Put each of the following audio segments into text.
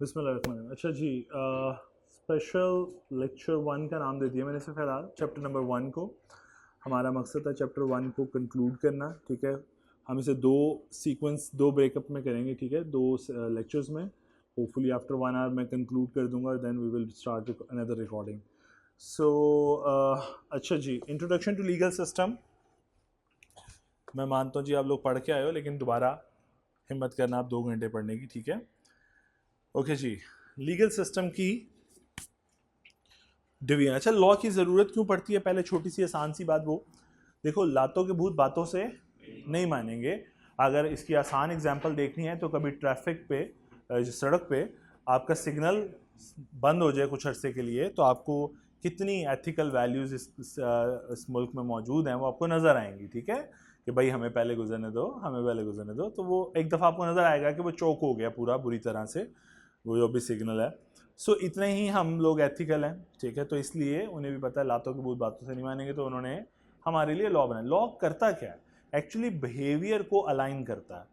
बिस्मिल्लाह। अच्छा जी, special lecture 1 का नाम दे दिया मैंने इसे फ़िलहाल चैप्टर नंबर 1 को। हमारा मकसद था चैप्टर 1 को कंक्लूड करना, ठीक है। हम इसे दो ब्रेकअप में करेंगे, ठीक है, दो लेक्चर्स में। होपफुली आफ्टर 1 आवर मैं कंक्लूड कर दूंगा, then we will start another recording. So अच्छा जी, इंट्रोडक्शन टू लीगल सिस्टम। मैं मानता हूँ जी आप लोग पढ़ के आए हो, लेकिन दोबारा हिम्मत करना आप 2 घंटे पढ़ने की, ठीक है। ओके जी, लीगल सिस्टम की डिवीजन। अच्छा, लॉ की ज़रूरत क्यों पड़ती है? पहले छोटी सी आसान सी बात वो देखो, लातों के भूत बातों से नहीं मानेंगे। अगर इसकी आसान एग्जांपल देखनी है तो कभी ट्रैफिक पे, सड़क पे आपका सिग्नल बंद हो जाए कुछ अरसे के लिए, तो आपको कितनी एथिकल वैल्यूज़ इस मुल्क में मौजूद हैं वो आपको नज़र आएंगी, ठीक है। कि भाई हमें पहले गुजरने दो, हमें पहले गुजरने दो, तो वो एक दफ़ा आपको नज़र आएगा कि वो चौक हो गया पूरा बुरी तरह से, वो जो भी सिग्नल है। सो इतने ही हम लोग एथिकल हैं, ठीक है। तो इसलिए उन्हें भी पता है लातों की बहुत बातों से नहीं मानेंगे, तो उन्होंने हमारे लिए लॉ बनाया। लॉ करता क्या है? एक्चुअली बिहेवियर को अलाइन करता है।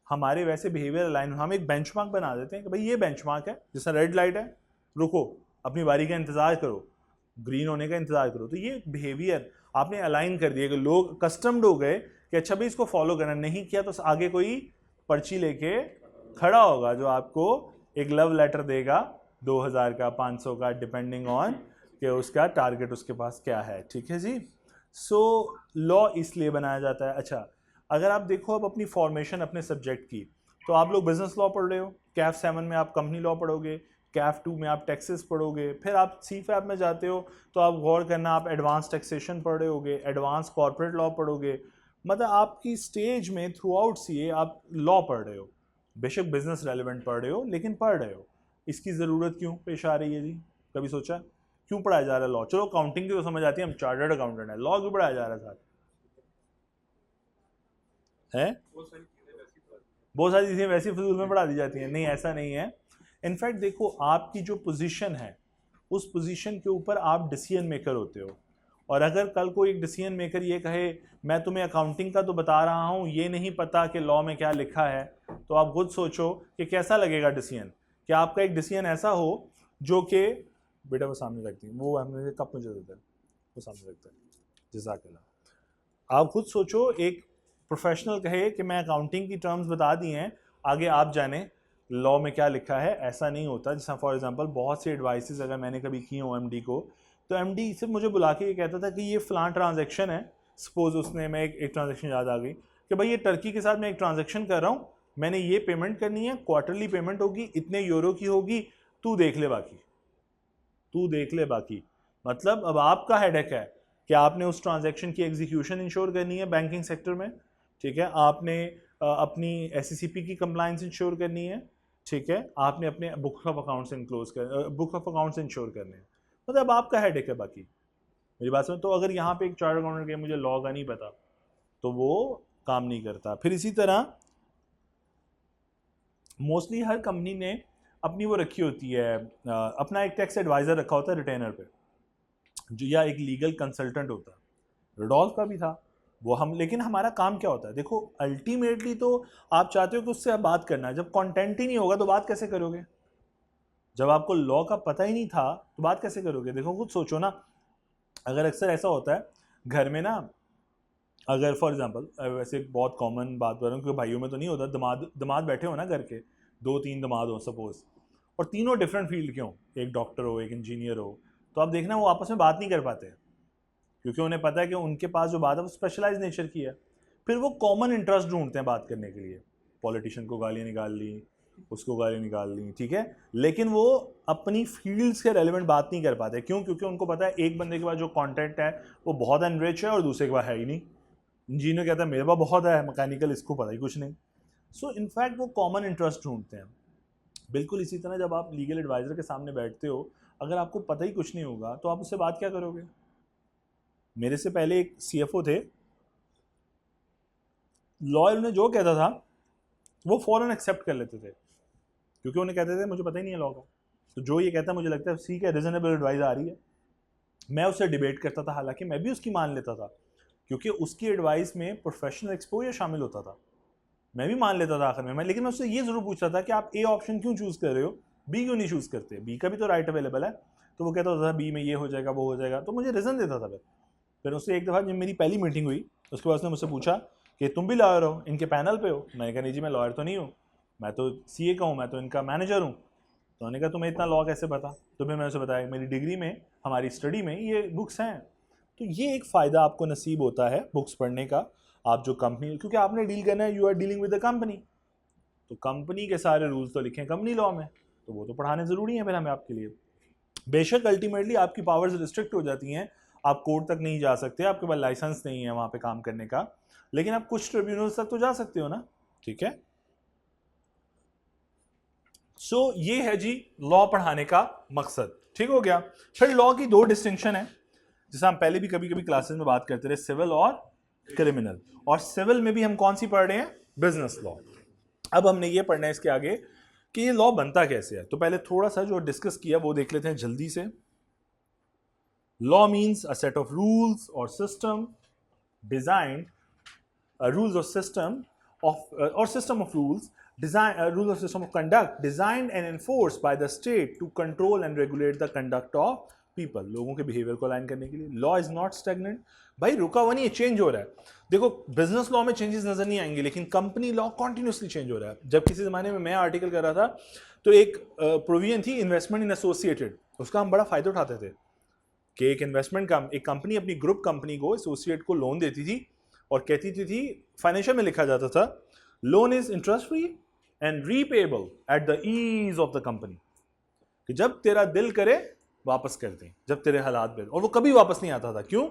हमारे वैसे बिहेवियर अलाइन, हम एक बेंचमार्क बना देते हैं कि भाई ये बेंचमार्क है, जैसा रेड लाइट है, रुको, अपनी बारी का इंतजार करो, ग्रीन होने का इंतजार करो। तो ये बिहेवियर आपने अलाइन कर दिया कि लोग कस्टम्ड हो गए कि अच्छा भाई इसको फॉलो करना, नहीं किया तो आगे कोई पर्ची लेके खड़ा होगा जो आपको एक लव लेटर देगा 2000 का, 500 का, डिपेंडिंग ऑन कि उसका टारगेट उसके पास क्या है, ठीक है जी। सो लॉ इसलिए बनाया जाता है। अच्छा, अगर आप देखो अब अपनी फॉर्मेशन अपने सब्जेक्ट की, तो आप लोग बिजनेस लॉ पढ़ रहे हो, कैफ 7 में आप कंपनी लॉ पढ़ोगे, कैफ 2 में आप टैक्सेस पढ़ोगे, फिर आप सी फैब में जाते हो तो आप गौर करना आप एडवांस टैक्सेशन पढ़ रहे होगे, एडवांस कॉर्पोरेट लॉ पढ़ोगे। मतलब आपकी स्टेज में थ्रू आउट सी आप लॉ पढ़ रहे हो, बेशक बिजनेस रेलिवेंट पढ़ रहे हो, लेकिन पढ़ रहे हो। इसकी ज़रूरत क्यों पेश आ रही है जी? कभी सोचा क्यों पढ़ाया जा रहा है लॉ? चलो अकाउंटिंग की तो समझ आती है, हम चार्टर्ड अकाउंटेंट है, लॉ क्यों पढ़ाया जा रहा है साथ है? बहुत सारी चीज़ें वैसी फजूल में पढ़ा दी जाती हैं। नहीं, ऐसा नहीं है। इनफैक्ट देखो, आपकी जो पोजीशन है उस पोजीशन के ऊपर आप डिसीजन मेकर होते हो। और अगर कल को एक डिसीजन मेकर ये कहे मैं तुम्हें अकाउंटिंग का तो बता रहा हूँ, ये नहीं पता कि लॉ में क्या लिखा है, तो आप खुद सोचो कि कैसा लगेगा डिसीजन। कि आपका एक डिसीजन ऐसा हो जो कि बेटा वो सामने रखती है, वो हमें कप मुझे देता है, वो सामने रखता है, जज़ाकल्लाह। आप खुद सोचो, एक प्रोफेशनल कहे कि मैं अकाउंटिंग की टर्म्स बता दी हैं, आगे आप जाने लॉ में क्या लिखा है। ऐसा नहीं होता। जैसा फॉर एग्जांपल बहुत सी एडवाइसेस अगर मैंने कभी की हो एमडी को, तो एमडी सिर्फ मुझे बुला के ये कहता था कि ये फ़लाँ ट्रांजैक्शन है। सपोज उसने, मैं एक ट्रांजैक्शन याद आ गई कि भाई ये टर्की के साथ मैं एक ट्रांजैक्शन कर रहा हूँ, मैंने ये पेमेंट करनी है, क्वार्टरली पेमेंट होगी, इतने यूरो की होगी, तू देख ले बाकी, तू देख ले बाकी। मतलब अब आपका हेडेक है कि आपने उस ट्रांजैक्शन की एग्जीक्यूशन इंश्योर करनी है बैंकिंग सेक्टर में, ठीक है। आपने अपनी एससीसीपी की कंप्लायंस इंश्योर करनी है, ठीक है। आपने अपने book of accounts book of accounts ensure करने हैं। मतलब आपका हेडेक है बाकी। मेरी बात सुनो, तो अगर यहाँ पे एक चार्टर्ड अकाउंटेंट के मुझे लॉ का नहीं पता, तो वो काम नहीं करता। फिर इसी तरह मोस्टली हर कंपनी ने अपनी वो रखी होती है, अपना एक टैक्स एडवाइज़र रखा होता है रिटेनर पे, जो या एक लीगल कंसल्टेंट होता है। रडोल्फ का भी था वो। हम, लेकिन हमारा काम क्या होता है? देखो अल्टीमेटली तो आप चाहते हो कि उससे आप बात करना है। जब कंटेंट ही नहीं होगा तो बात कैसे करोगे? जब आपको लॉ का पता ही नहीं था तो बात कैसे करोगे? देखो खुद सोचो ना, अगर अक्सर ऐसा होता है घर में ना, अगर फॉर एग्जांपल वैसे बहुत कॉमन बात कर रहा हूँ क्योंकि भाइयों में तो नहीं होता, दमाद दमाद बैठे हो ना घर के, 2-3 दमाद हो सपोज, और तीनों डिफरेंट फील्ड के हों, एक डॉक्टर हो, एक इंजीनियर हो, तो आप देखना वो आपस में बात नहीं कर पाते, क्योंकि उन्हें पता है कि उनके पास जो बात है वो स्पेशलाइज नेचर की है। फिर वो कॉमन इंटरेस्ट ढूंढते हैं बात करने के लिए। पॉलिटिशियन को गालियाँ निकाल ली, उसको गालियाँ निकाल ली, ठीक है, लेकिन वो अपनी फील्ड्स के रेलिवेंट बात नहीं कर पाते। क्यों? क्योंकि उनको पता है एक बंदे के पास जो कॉन्टेंट है वो बहुत एनरिच है और दूसरे के पास है ही नहीं। इंजीनियर कहता है मेरे पास बहुत है, मैकेनिकल इसको पता ही कुछ नहीं। सो इनफैक्ट वो कॉमन इंटरेस्ट ढूंढते हैं। बिल्कुल इसी तरह जब आप लीगल एडवाइज़र के सामने बैठते हो, अगर आपको पता ही कुछ नहीं होगा तो आप उससे बात क्या करोगे? मेरे से पहले एक सीएफओ थे, लॉयर उन्हें जो कहता था वो फ़ौरन एक्सेप्ट कर लेते थे, क्योंकि उन्हें कहते थे मुझे पता ही नहीं है लॉ का, तो जो ये कहता है मुझे लगता है ठीक है, रीजनेबल एडवाइस आ रही है। मैं उससे डिबेट करता था, हालांकि मैं भी उसकी मान लेता था, क्योंकि उसकी एडवाइस में प्रोफेशनल एक्सपोजर शामिल होता था। मैं भी मान लेता था आखिर में, लेकिन मैं उससे ये ज़रूर पूछता था कि आप ए ऑप्शन क्यों चूज़ कर रहे हो, बी क्यों नहीं चूज़ करते, बी का भी तो राइट अवेलेबल है। तो वो कहता था बी में ये हो जाएगा, वो हो जाएगा, तो मुझे रीज़न देता था। फिर उससे एक दफ़ा जब मेरी पहली मीटिंग हुई, उसके बाद उसने मुझसे पूछा कि तुम भी लॉयर हो, इनके पैनल पे हो। मैंने कहा नहीं जी, मैं लॉयर तो नहीं हूँ, मैं तो सीए का हूँ, मैं तो इनका मैनेजर हूँ। तो उन्होंने कहा तुम्हें इतना लॉ कैसे पता? तो फिर मैंने उसे बताया मेरी डिग्री में, हमारी स्टडी में ये बुक्स हैं। तो ये एक फ़ायदा आपको नसीब होता है बुक्स पढ़ने का। आप जो कंपनी, क्योंकि आपने डील करना है, you are dealing with the company, तो कंपनी के सारे रूल्स तो लिखे हैं कंपनी लॉ में, तो वो तो पढ़ाने ज़रूरी है फिर हमें आपके लिए। बेशक अल्टीमेटली आपकी पावर्स रिस्ट्रिक्ट हो जाती हैं, आप कोर्ट तक नहीं जा सकते, आपके पास लाइसेंस नहीं है वहाँ पे काम करने का, लेकिन आप कुछ ट्रिब्यूनल्स तक तो जा सकते हो ना, ठीक है। सो ये है जी लॉ पढ़ाने का मकसद, ठीक हो गया। फिर लॉ की दो डिस्टिंक्शन है, जैसे हम पहले भी कभी कभी क्लासेस में बात करते रहे, सिविल और क्रिमिनल। और सिविल में भी हम कौन सी पढ़ रहे हैं? Business law. अब हमने ये पढ़ना है इसके आगे कि ये लॉ बनता कैसे है। तो पहले थोड़ा सा जो डिस्कस किया वो देख लेते हैं जल्दी से। Law means a set of rules और system designed, rules or system of rules, rules or system of conduct designed and enforced by the state to control and regulate the conduct of people, लोगों के behaviour को align करने के लिए। Law is not stagnant, भाई रुका हुआ नहीं है, चेंज हो रहा है। देखो बिजनेस लॉ में चेंजेस नजर नहीं आएंगे, लेकिन कंपनी लॉ कॉन्टिन्यूसली चेंज हो रहा है। जब किसी जमाने में मैं आर्टिकल कर रहा था तो एक प्रोविजन थी इन्वेस्टमेंट इन एसोसिएटेड, उसका हम बड़ा फायदा उठाते थे कि एक इन्वेस्टमेंट का एक कंपनी अपनी ग्रुप कंपनी को, एसोसिएट को लोन देती थी और कहती थी, फाइनेंशियल में लिखा जाता था, loan is interest free and repayable at the ease of the company, कि जब तेरा दिल करे वापस कर दें, जब तेरे हालात बेहतर। और वो कभी वापस नहीं आता था, क्यों?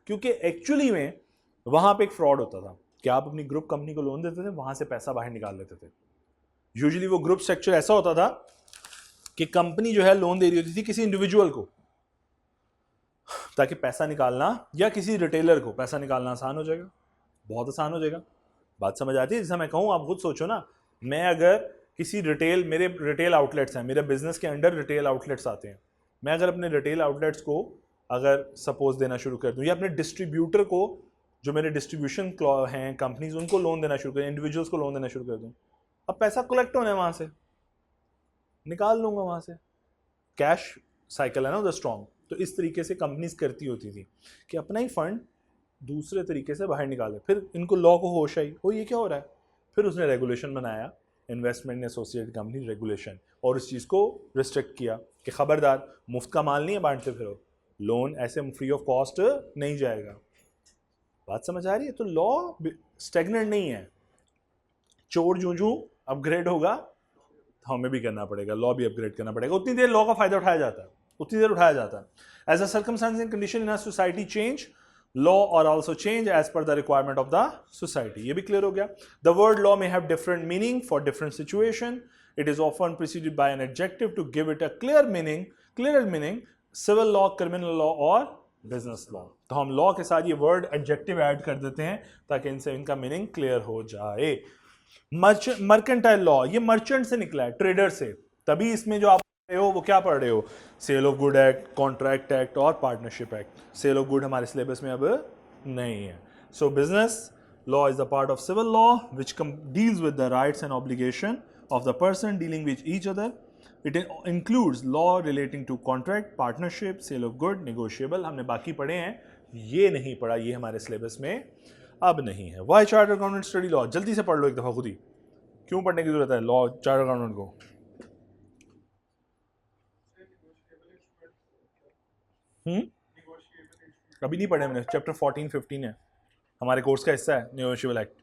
क्योंकि एक्चुअली में वहां पे एक फ्रॉड होता था कि आप अपनी ग्रुप कंपनी को लोन देते थे, वहां से पैसा बाहर निकाल लेते थे। यूजुअली वो ग्रुप स्ट्रक्चर ऐसा होता था कि कंपनी जो है लोन दे रही होती थी किसी इंडिविजुअल को, ताकि पैसा निकालना, या किसी रिटेलर को पैसा निकालना आसान हो जाएगा, बहुत आसान हो जाएगा। बात समझ आती है? जैसा मैं कहूँ, आप खुद सोचो ना, मैं अगर किसी रिटेल, मेरे रिटेल आउटलेट्स हैं, मेरे बिजनेस के अंडर रिटेल आउटलेट्स आते हैं, मैं अगर अपने रिटेल आउटलेट्स को अगर सपोज देना शुरू कर दूँ, या अपने डिस्ट्रीब्यूटर को, जो मेरे डिस्ट्रीब्यूशन हैं कंपनीज, उनको लोन देना शुरू करें, इंडिविजुअल्स को लोन देना शुरू कर दूँ, अब पैसा कलेक्ट होना है, वहाँ से निकाल लूँगा, वहाँ से कैश साइकिल है ना उधर स्ट्रॉन्ग। तो इस तरीके से कंपनीज करती होती थी कि अपना ही फंड दूसरे तरीके से बाहर निकाले। फिर इनको लॉ को होश आई, ओ ये क्या हो रहा है, फिर उसने रेगुलेशन बनाया, इन्वेस्टमेंट एसोसिएटेड कंपनी रेगुलेशन, और इस चीज़ को रिस्ट्रिक्ट किया कि खबरदार मुफ्त का माल नहीं है बांटते फिरो, लोन ऐसे फ्री ऑफ कॉस्ट नहीं जाएगा। बात समझ आ रही है? तो लॉ स्टेगनेंट नहीं है, चोर जूं जूं अपग्रेड होगा हमें भी करना पड़ेगा, लॉ भी अपग्रेड करना पड़ेगा। उतनी देर लॉ का फायदा उठाया जाता है, उतनी देर उठाया जाता है। As a circumstance and condition in a society change, law और also change as per the requirement of the society. ये भी क्लियर हो गया। द वर्ड लॉ में have different meaning for different situation, it is often preceded by an adjective to give it a clear meaning, civil law, criminal law और business law. तो हम law के साथ ये वर्ड एडजेक्टिव ऐड कर देते हैं ताकि इनसे इनका मीनिंग क्लियर हो जाए। मर्केंटाइल लॉ, ये मर्चेंट से निकला है, ट्रेडर से, तभी इसमें जो आप पढ़ रहे हो वो क्या पढ़ रहे हो? Sale of good act, contract act और partnership act. Sale of good हमारे सिलेबस में अब नहीं है। So business law is the part of civil law which deals with the rights and obligation of the person dealing with each other. It includes law relating to contract, partnership, sale of good, negotiable. हमने बाकी पढ़े हैं, ये नहीं पढ़ा, ये हमारे syllabus में अब नहीं है। Why chartered accountant study law, जल्दी से पढ़ लो एक दफा खुद ही, क्यों पढ़ने की जरूरत है लॉ चार्टर्ड अकाउंटेंट को? अभी नहीं पढ़े हमने, चैप्टर 14-15 है, हमारे कोर्स का हिस्सा है negotiable act.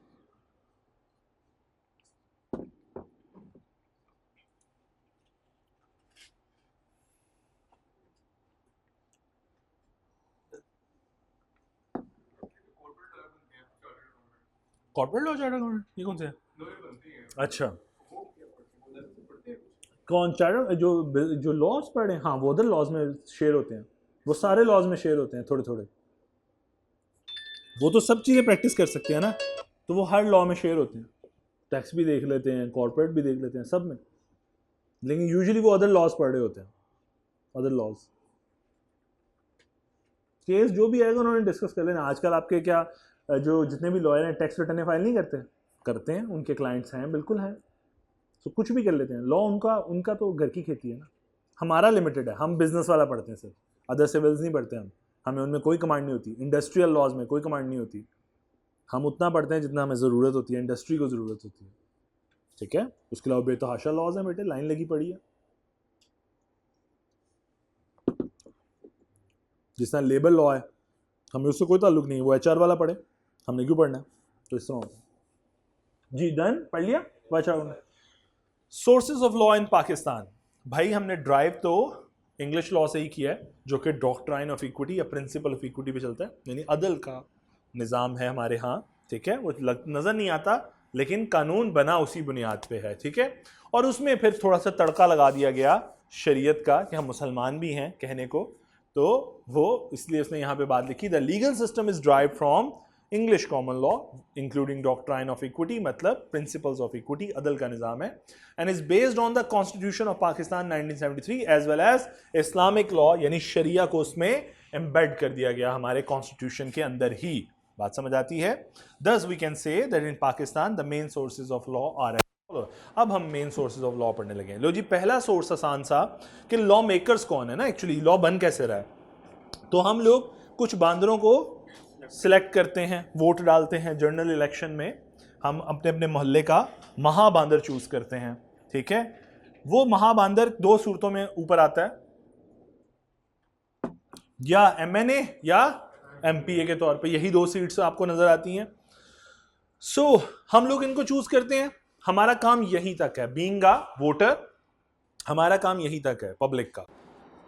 Corporate law chartered accountant, ये कौन से है? अच्छा, कौन चार्टर्ड जो लॉज पढ़े? हाँ, वो अदर लॉज में शेयर होते हैं, वो सारे लॉज में शेयर होते हैं थोड़े थोड़े, वो तो सब चीज़ें प्रैक्टिस कर सकते हैं ना, तो वो हर लॉ में शेयर होते हैं, टैक्स भी देख लेते हैं, कॉर्पोरेट भी देख लेते हैं, सब में। लेकिन यूजुअली वो अदर लॉज पढ़ रहे होते हैं, अदर लॉज। केस जो भी आएगा उन्होंने डिस्कस कर लेना। आजकल आपके क्या जो जितने भी लॉयर हैं टैक्स रिटर्न फाइल नहीं करते, करते हैं, उनके क्लाइंट्स हैं, बिल्कुल हैं। तो कुछ भी कर लेते हैं। लॉ उनका उनका तो घर की खेती है ना, हमारा लिमिटेड है, हम बिजनेस वाला पढ़ते हैं सिर्फ, अदर सिविल्स नहीं पढ़ते हम, हमें उनमें कोई कमांड नहीं होती, इंडस्ट्रियल लॉज में कोई कमांड नहीं होती, हम उतना पढ़ते हैं जितना हमें ज़रूरत होती है, इंडस्ट्री को ज़रूरत होती है, ठीक है। उसके अलावा बेतहाशा लॉज हैं बेटे, लाइन लगी पड़ी है। जिस तरह लेबर लॉ है, हमें उससे कोई ताल्लुक नहीं है, वो एचआर वाला पढ़े, हमने क्यों पढ़ना है, तो इस तरह होता है जी। डन, पढ़ लिया HR. Sources of law in Pakistan, भाई हमने ड्राइव तो इंग्लिश लॉ से ही किया है, जो कि डॉक्ट्राइन ऑफ इक्विटी या प्रिंसिपल ऑफ इक्विटी पे चलता है, यानी अदल का निज़ाम है हमारे यहाँ, ठीक है। वो नज़र नहीं आता लेकिन कानून बना उसी बुनियाद पे है, ठीक है। और उसमें फिर थोड़ा सा तड़का लगा दिया गया शरीयत का कि हम मुसलमान भी हैं कहने को, तो वो इसलिए उसने यहाँ पे बात लिखी, the legal system is drive from English common law including doctrine of equity, मतलब प्रिंसिपल्स ऑफ इक्विटी, अदल का निज़ाम है, and is based on the constitution of Pakistan 1973 as well as Islamic law, यानी शरिया को उसमें एम्बेड कर दिया गया हमारे कॉन्स्टिट्यूशन के अंदर ही। बात समझ आती है। Thus we can say that in Pakistan the main sources of law are। अब हम मेन सोर्सेज ऑफ लॉ पढ़ने लगे। लो जी, पहला सोर्स आसान सा कि लॉ मेकर्स कौन है ना, एक्चुअली लॉ बन कैसे रहा है। तो हम लोग कुछ बांदरों को सिलेक्ट करते हैं, वोट डालते हैं जनरल इलेक्शन में, हम अपने अपने मोहल्ले का महाबांदर चूज करते हैं, ठीक है। वो महाबांदर दो सूरतों में ऊपर आता है, या एमएनए या एमपीए के तौर पे, यही दो सीट्स आपको नजर आती हैं। सो हम लोग इनको चूज करते हैं, हमारा काम यहीं तक है, बीइंग अ वोटर हमारा काम यहीं तक है पब्लिक का।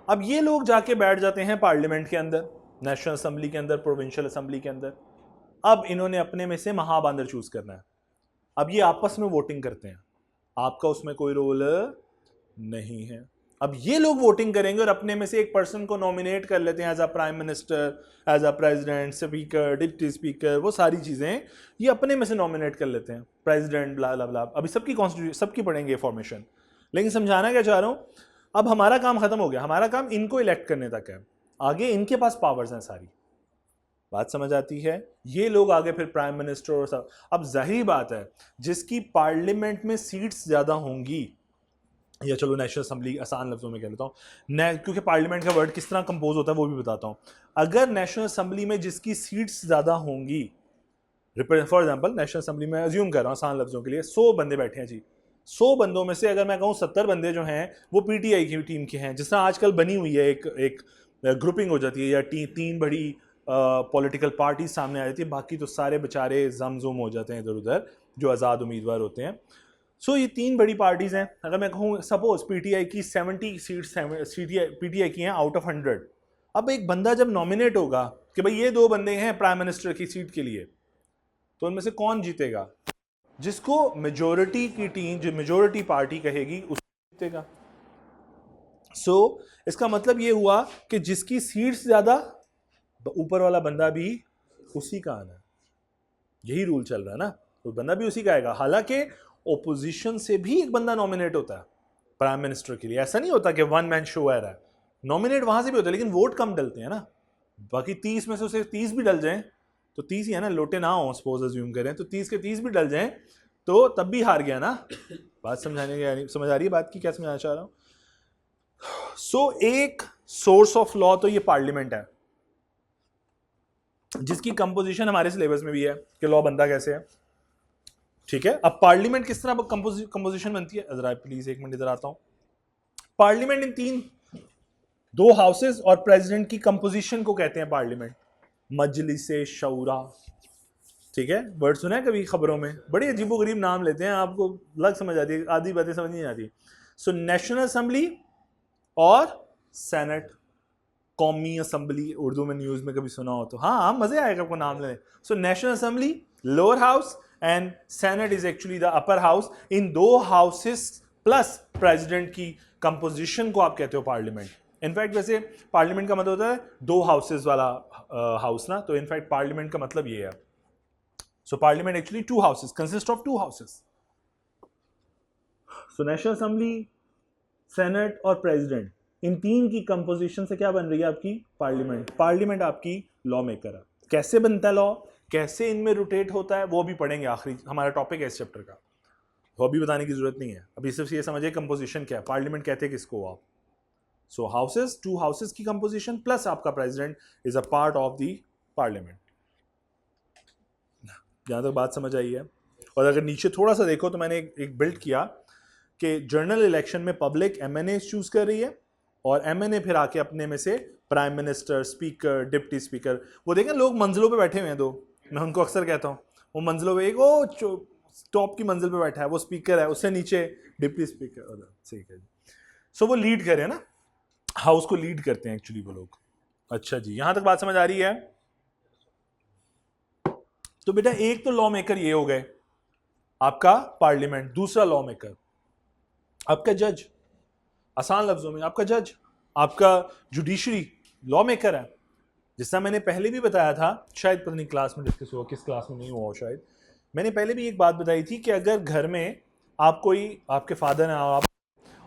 अब ये लोग जाके बैठ जाते हैं पार्लियामेंट के अंदर, नेशनल असेंबली के अंदर, प्रोविंशियल असेंबली के अंदर। अब इन्होंने अपने में से महाबांदर चूज करना है। अब ये आपस में वोटिंग करते हैं, आपका उसमें कोई रोल नहीं है। अब ये लोग वोटिंग करेंगे और अपने में से एक पर्सन को नॉमिनेट कर लेते हैं as a prime minister, as a president, speaker, deputy speaker, वो सारी चीजें ये अपने में से नॉमिनेट कर लेते हैं, प्रेसिडेंट ब्ला ब्ला ब्ला। अभी सबकी कॉन्स्टिट्यूशन सबकी पढ़ेंगे फॉर्मेशन, लेकिन समझाना क्या चाह रहा हूं, अब हमारा काम खत्म हो गया, हमारा काम इनको इलेक्ट करने तक है, आगे इनके पास पावर्स हैं सारी। बात समझ आती है। ये लोग आगे फिर प्राइम मिनिस्टर और सब। अब जाहिर बात है, जिसकी पार्लियामेंट में सीट्स ज्यादा होंगी, या चलो नेशनल असेंबली आसान लफ्जों में कह लेता हूँ, क्योंकि पार्लियामेंट का वर्ड किस तरह कंपोज होता है वो भी बताता हूँ। अगर नेशनल असेंबली में जिसकी सीट्स ज्यादा होंगी, फॉर एग्जांपल नेशनल असेंबली में अज्यूम कर रहा हूँ आसान लफ्जों के लिए 100 बंदे बैठे हैं जी, 100 बंदों में से अगर मैं कहूँ 70 बंदे जो हैं वो पीटीआई की टीम के हैं, जिस तरह आजकल बनी हुई है एक ग्रुपिंग हो जाती है, या तीन बड़ी पॉलिटिकल पार्टी सामने आ जाती है, बाकी तो सारे बेचारे जमजुम हो जाते हैं इधर उधर जो आज़ाद उम्मीदवार होते हैं। सो ये तीन बड़ी पार्टीज हैं। अगर मैं कहूँ सपोज पीटीआई की 70 सीट्स पीटीआई की हैं आउट ऑफ 100। अब एक बंदा जब नॉमिनेट होगा कि भाई ये 2 बंदे हैं प्राइम मिनिस्टर की सीट के लिए, तो उनमें से कौन जीतेगा? जिसको मेजोरिटी की टीम, जो मेजोरिटी पार्टी कहेगी उसको जीतेगा। सो इसका मतलब ये हुआ कि जिसकी सीट्स ज्यादा, ऊपर वाला बंदा भी उसी का आना है। यही रूल चल रहा है ना, तो बंदा भी उसी का आएगा। हालांकि ओपोजिशन से भी एक बंदा नॉमिनेट होता है प्राइम मिनिस्टर के लिए, ऐसा नहीं होता कि वन मैन शो आ रहा है, नॉमिनेट वहां से भी होता है, लेकिन वोट कम डलते हैं ना। बाकी 30 में से उसे 30 भी डल जाएं तो 30 ही है ना, लोटे ना हो सपोज अज्यूम करें, तो 30 के 30 भी डल जाएं तो तब भी हार गया ना। बात समझाने की समझ आ रही है बात की, क्या समझाना चाह रहा हूं? सो एक सोर्स ऑफ लॉ तो ये पार्लियामेंट है, जिसकी कंपोजिशन हमारे सिलेबस में भी है कि लॉ बनता कैसे है, ठीक है। अब पार्लियामेंट किस तरह कंपोजिशन बनती है, जरा प्लीज एक मिनट इधर आता हूं। पार्लियामेंट इन 2 हाउसेस और प्रेसिडेंट की कंपोजिशन को कहते हैं पार्लियामेंट, मजलिसे शौरा, ठीक है। वर्ड सुना है कभी खबरों में, बड़े अजीबोगरीब नाम लेते हैं, आपको लग समझ आती है, आधी बातें समझ नहीं आती। सो नेशनल असेंबली और सेनेट, कौमी असेंबली उर्दू में न्यूज में कभी सुना हो तो हाँ मजे आएगा आपको नाम लेने। सो national assembly lower house and senate is actually the upper house. In 2 houses plus president की कंपोजिशन को आप कहते हो पार्लियामेंट। इनफैक्ट वैसे पार्लियामेंट का मतलब होता है 2 हाउसेस वाला हाउस ना, तो इनफैक्ट पार्लियामेंट का मतलब ये है। So parliament actually 2 houses consist of 2 houses. So national assembly, senate और प्रेसिडेंट, इन 3 की कंपोजिशन से क्या बन रही है आपकी पार्लियामेंट। पार्लियामेंट आपकी लॉ मेकर है। कैसे बनता है लॉ, कैसे इनमें रोटेट होता है, वो भी पढ़ेंगे, आखिरी हमारा टॉपिक है इस चैप्टर का। वो अभी बताने की जरूरत नहीं है, अभी सिर्फ ये समझिए कंपोजिशन क्या है, पार्लियामेंट कहते हैं किसको आप। सो हाउसेस, 2 हाउसेस की कंपोजिशन प्लस आपका president is a part of the parliament. जहां तक बात समझ आई है। और अगर नीचे थोड़ा सा देखो तो मैंने एक बिल्ड किया कि जनरल इलेक्शन में पब्लिक एमएनए चूज कर रही है और एमएनए फिर आके अपने में से prime minister, speaker, deputy speaker, वो देखें लोग मंजिलों पे बैठे हुए हैं दो, मैं उनको अक्सर कहता हूँ वो मंजिलों पे, एक वो टॉप की मंजिल पे बैठा है वो स्पीकर है, उससे नीचे डिप्टी स्पीकर, सही है। सो वो लीड करे ना, हाउस को लीड करते हैं एक्चुअली वो लोग। अच्छा जी, यहां तक बात समझ आ रही है। तो बेटा एक तो लॉ मेकर ये हो गए आपका पार्लियामेंट, दूसरा लॉ मेकर आपका जज, आसान लफ्जों में आपका जज, आपका जुडिशरी लॉ मेकर है। जिसका मैंने पहले भी बताया था, शायद पता नहीं क्लास में डिस्कस हुआ, किस क्लास में नहीं हुआ शायद, मैंने पहले भी एक बात बताई थी कि अगर घर में आप कोई, आपके फादर हैं आप,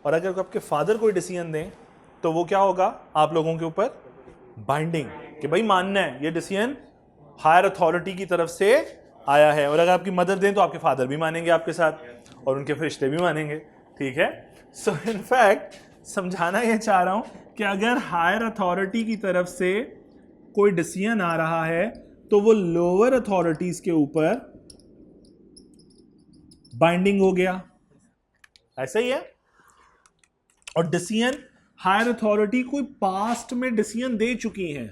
और अगर आपके फादर कोई डिसीजन दें तो वो क्या होगा आप लोगों के ऊपर बाइंडिंग, कि भाई मानना है ये डिसीजन हायर अथॉरिटी की तरफ से आया है। और अगर आपकी मदर दें तो आपके फादर भी मानेंगे आपके साथ और उनके फरिश्ते भी मानेंगे, ठीक है। सो इनफैक्ट समझाना ये चाह रहा हूं कि अगर हायर अथॉरिटी की तरफ से कोई डिसीजन आ रहा है तो वो लोअर अथॉरिटीज के ऊपर बाइंडिंग हो गया, ऐसा ही है। और डिसीजन हायर अथॉरिटी कोई पास्ट में डिसीजन दे चुकी हैं,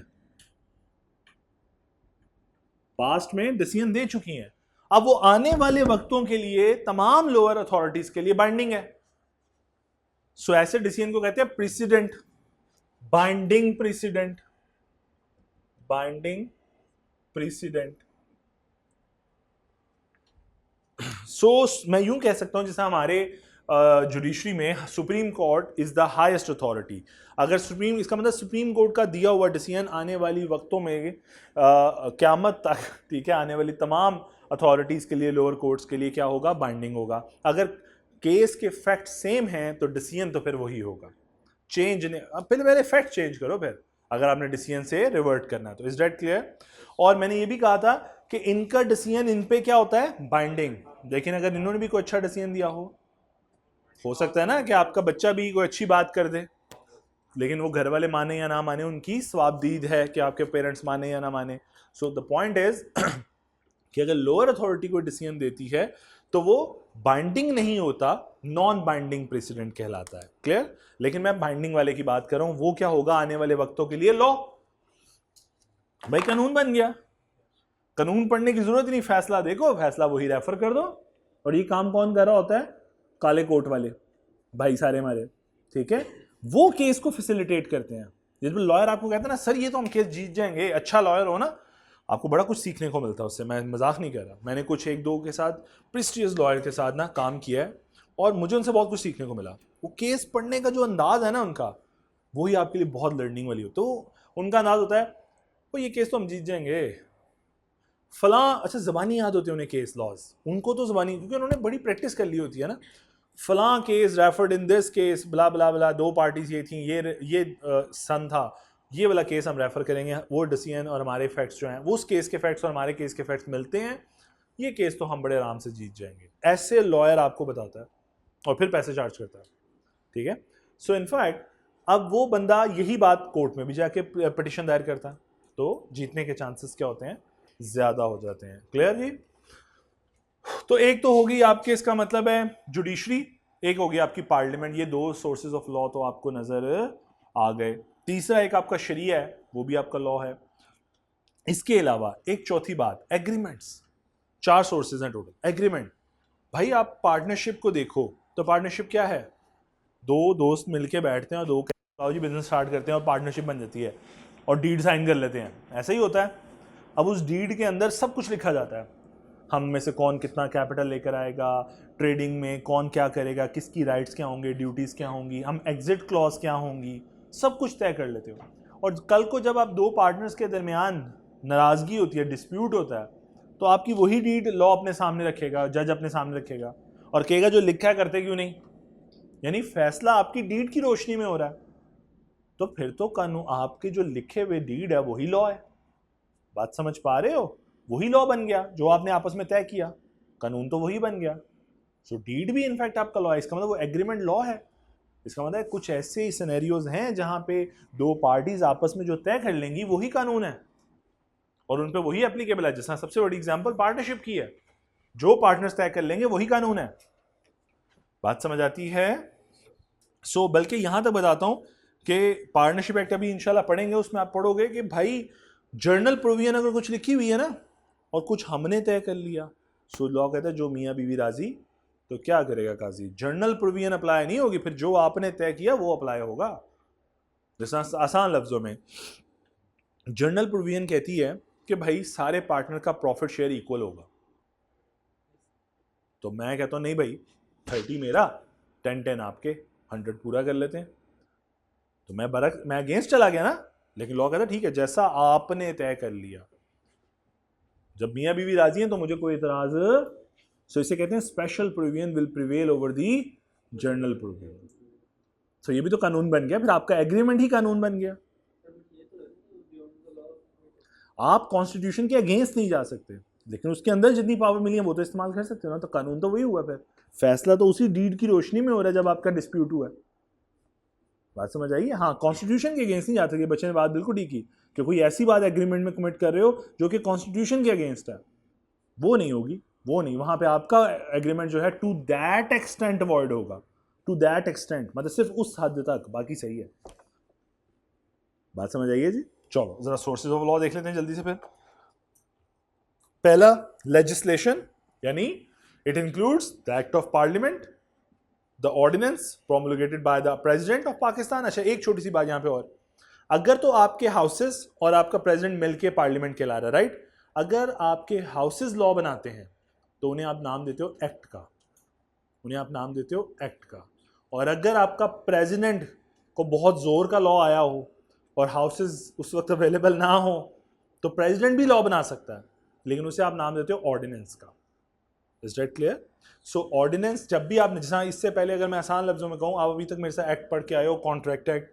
पास्ट में डिसीजन दे चुकी हैं, अब वो आने वाले वक्तों के लिए तमाम लोअर अथॉरिटीज के लिए बाइंडिंग है। सो ऐसे डिसीजन को कहते हैं precedent, binding precedent, binding precedent. So मैं यूं कह सकता हूं जैसे हमारे जुडिशरी में Supreme Court is the highest authority. अगर सुप्रीम, इसका मतलब सुप्रीम कोर्ट का दिया हुआ डिसीजन आने वाली वक्तों में क़यामत तक, ठीक है, आने वाली तमाम अथॉरिटीज के लिए, लोअर कोर्ट्स के लिए क्या होगा, बाइंडिंग होगा। अगर केस के फैक्ट सेम हैं तो डिसीजन तो फिर वही होगा, चेंज नहीं। अब पहले फैक्ट चेंज करो फिर अगर आपने डिसीजन से रिवर्ट करना है तो। Is that clear? और मैंने ये भी कहा था कि इनका डिसीजन इन पे क्या होता है, बाइंडिंग। लेकिन अगर इन्होंने भी कोई अच्छा डिसीजन दिया हो सकता है ना कि आपका बच्चा भी कोई अच्छी बात कर दे, लेकिन वो घर वाले माने या ना माने, उनकी स्वाबदीद है कि आपके पेरेंट्स माने या ना माने। सो द पॉइंट इज कि अगर लोअर अथॉरिटी कोई डिसीजन देती है तो वो बाइंडिंग नहीं होता, नॉन बाइंडिंग प्रेसिडेंट कहलाता है। क्लियर? लेकिन मैं बाइंडिंग वाले की बात कर रहा हूं, वो क्या होगा आने वाले वक्तों के लिए, लॉ। भाई कानून बन गया, कानून पढ़ने की जरूरत ही नहीं, फैसला देखो, फैसला वही रेफर कर दो। और ये काम कौन कर रहा होता है, काले कोट वाले भाई सारे हमारे, ठीक है, वो केस को फैसिलिटेट करते हैं। जिस पर लॉयर आपको कहता है ना सर ये तो हम केस जीत जाएंगे, अच्छा लॉयर हो ना, आपको बड़ा कुछ सीखने को मिलता है उससे, मैं मजाक नहीं कर रहा। मैंने कुछ एक दो के साथ प्रेस्टिजियस लॉयर के साथ ना काम किया है और मुझे उनसे बहुत कुछ सीखने को मिला। वो केस पढ़ने का जो अंदाज है ना उनका, वही आपके लिए बहुत लर्निंग वाली हो। तो उनका अंदाज होता है वो ये केस तो हम जीत जाएंगे, फला, अच्छा जबानी याद होती है उन्हें केस लॉज, उनको तो जबानी, क्योंकि उन्होंने बड़ी प्रैक्टिस कर ली होती है ना। फला case referred in this case, blah blah blah, 2 parties ये थी, ये सन था, ये वाला केस हम रेफर करेंगे, वो डिसीजन और हमारे फैक्ट्स जो हैं वो उस केस के फैक्ट्स और हमारे केस के फैक्ट्स मिलते हैं, ये केस तो हम बड़े आराम से जीत जाएंगे। ऐसे लॉयर आपको बताता है और फिर पैसे चार्ज करता है, ठीक है। सो इनफैक्ट अब वो बंदा यही बात कोर्ट में भी जाके पिटिशन दायर करता है तो जीतने के चांसेस क्या होते हैं, ज्यादा हो जाते हैं। क्लियर जी? तो एक तो होगी आपके, इसका मतलब है जुडिशरी, एक होगी आपकी पार्लियामेंट, ये 2 सोर्सेज ऑफ लॉ तो आपको नजर आ गए। तीसरा एक आपका शरिया है, वो भी आपका लॉ है। इसके अलावा एक चौथी बात, एग्रीमेंट्स। 4 सोर्सेज हैं टोटल। एग्रीमेंट, भाई आप पार्टनरशिप को देखो तो पार्टनरशिप क्या है, 2 दोस्त मिलके बैठते हैं और 2 जी बिजनेस स्टार्ट करते हैं और पार्टनरशिप बन जाती है और डीड साइन कर लेते हैं, ऐसा ही होता है। अब उस डीड के अंदर सब कुछ लिखा जाता है, हम में से कौन कितना कैपिटल लेकर आएगा, ट्रेडिंग में कौन क्या करेगा, किसकी राइट्स क्या होंगे, ड्यूटीज़ क्या होंगी, हम एग्जिट क्लॉज क्या होंगी, सब कुछ तय कर लेते हो। और कल को जब आप 2 पार्टनर्स के दरमियान नाराज़गी होती है, डिस्प्यूट होता है, तो आपकी वही डीड लॉ अपने सामने रखेगा, जज अपने सामने रखेगा और कहेगा जो लिखा है करते क्यों नहीं, यानी फैसला आपकी डीड की रोशनी में हो रहा है। तो फिर तो कानून, आपके जो लिखे हुए डीड है वही लॉ है। बात समझ पा रहे हो? वही लॉ बन गया जो आपने आपस में तय किया, कानून तो वही बन गया। सो डीड भी इनफैक्ट आपका लॉ है, इसका मतलब वो एग्रीमेंट लॉ है। इसका मतलब कुछ ऐसे सिनेरियोज हैं जहां पे दो पार्टीज आपस में जो तय कर लेंगी वही कानून है और उन पे वही एप्लीकेबल है। जैसा सबसे बड़ी एग्जांपल पार्टनरशिप की है, जो पार्टनर्स तय कर लेंगे वही कानून है। बात समझ आती है? सो बल्कि यहां तक बताता हूं कि पार्टनरशिप एक्ट अभी इंशाल्लाह पढ़ेंगे, उसमें आप पढ़ोगे कि भाई जर्नल प्रोविजन अगर कुछ लिखी हुई है ना और कुछ हमने तय कर लिया, सो लॉ कहता है जो मियाँ बीवी राजी तो क्या करेगा काजी, जर्नल प्रोविजन अप्लाई नहीं होगी, फिर जो आपने तय किया वो अप्लाई होगा। जैसा आसान लफ्जों में जर्नल प्रोविजन कहती है कि भाई सारे पार्टनर का प्रॉफिट शेयर इक्वल होगा, तो मैं कहता हूं नहीं भाई 30 मेरा 10-10 आपके, 100 पूरा कर लेते हैं, तो मैं अगेंस्ट चला गया ना। लेकिन लॉ कहता है ठीक है जैसा आपने तय कर लिया, जब मियाँ बीवी राजी हैं तो मुझे कोई इतराज। सो इसे कहते हैं special provision will prevail over the general provision. So ये भी तो कानून बन गया, फिर आपका एग्रीमेंट ही कानून बन गया। आप कॉन्स्टिट्यूशन के अगेंस्ट नहीं जा सकते, लेकिन उसके अंदर जितनी पावर मिली है वो तो इस्तेमाल कर सकते हो ना, तो कानून तो वही हुआ, फिर फैसला तो उसी डीड की रोशनी में हो रहा है जब आपका डिस्प्यूट हुआ है। बात समझ आई? हाँ, कॉन्स्टिट्यूशन के अगेंस्ट नहीं जा सकते, बच्चे ने बात बिल्कुल ठीक की कि कोई ऐसी बात एग्रीमेंट में कमिट कर रहे हो जो कि कॉन्स्टिट्यूशन के अगेंस्ट है, वो नहीं होगी, वो नहीं, वहां पे आपका एग्रीमेंट जो है टू दैट एक्सटेंट अवॉइड होगा, टू दैट एक्सटेंट मतलब सिर्फ उस हद तक, बाकी सही है। बात समझ आइए जी? चलो जरा सोर्सेज ऑफ लॉ देख लेते हैं जल्दी से। फिर पहला लेजिस्लेशन, यानी it includes the act of parliament, the ordinance promulgated by the president of Pakistan. अच्छा एक छोटी सी बात यहां पे और, अगर तो आपके हाउसेस और आपका प्रेसिडेंट मिलके पार्लियामेंट कहला रहा है, राइट, अगर आपके हाउसेस लॉ बनाते हैं तो उन्हें आप नाम देते हो एक्ट का, उन्हें आप नाम देते हो एक्ट का। और अगर आपका प्रेसिडेंट को बहुत जोर का लॉ आया हो और हाउसेस उस वक्त अवेलेबल ना हो तो प्रेसिडेंट भी लॉ बना सकता है, लेकिन उसे आप नाम देते हो ऑर्डिनेंस का। Is that clear? So ordinance जब भी आपने, जैसा इससे पहले अगर मैं आसान लफ्जों में कहूँ, आप अभी तक मेरे से एक्ट पढ़ के आए हो, कॉन्ट्रैक्ट एक्ट,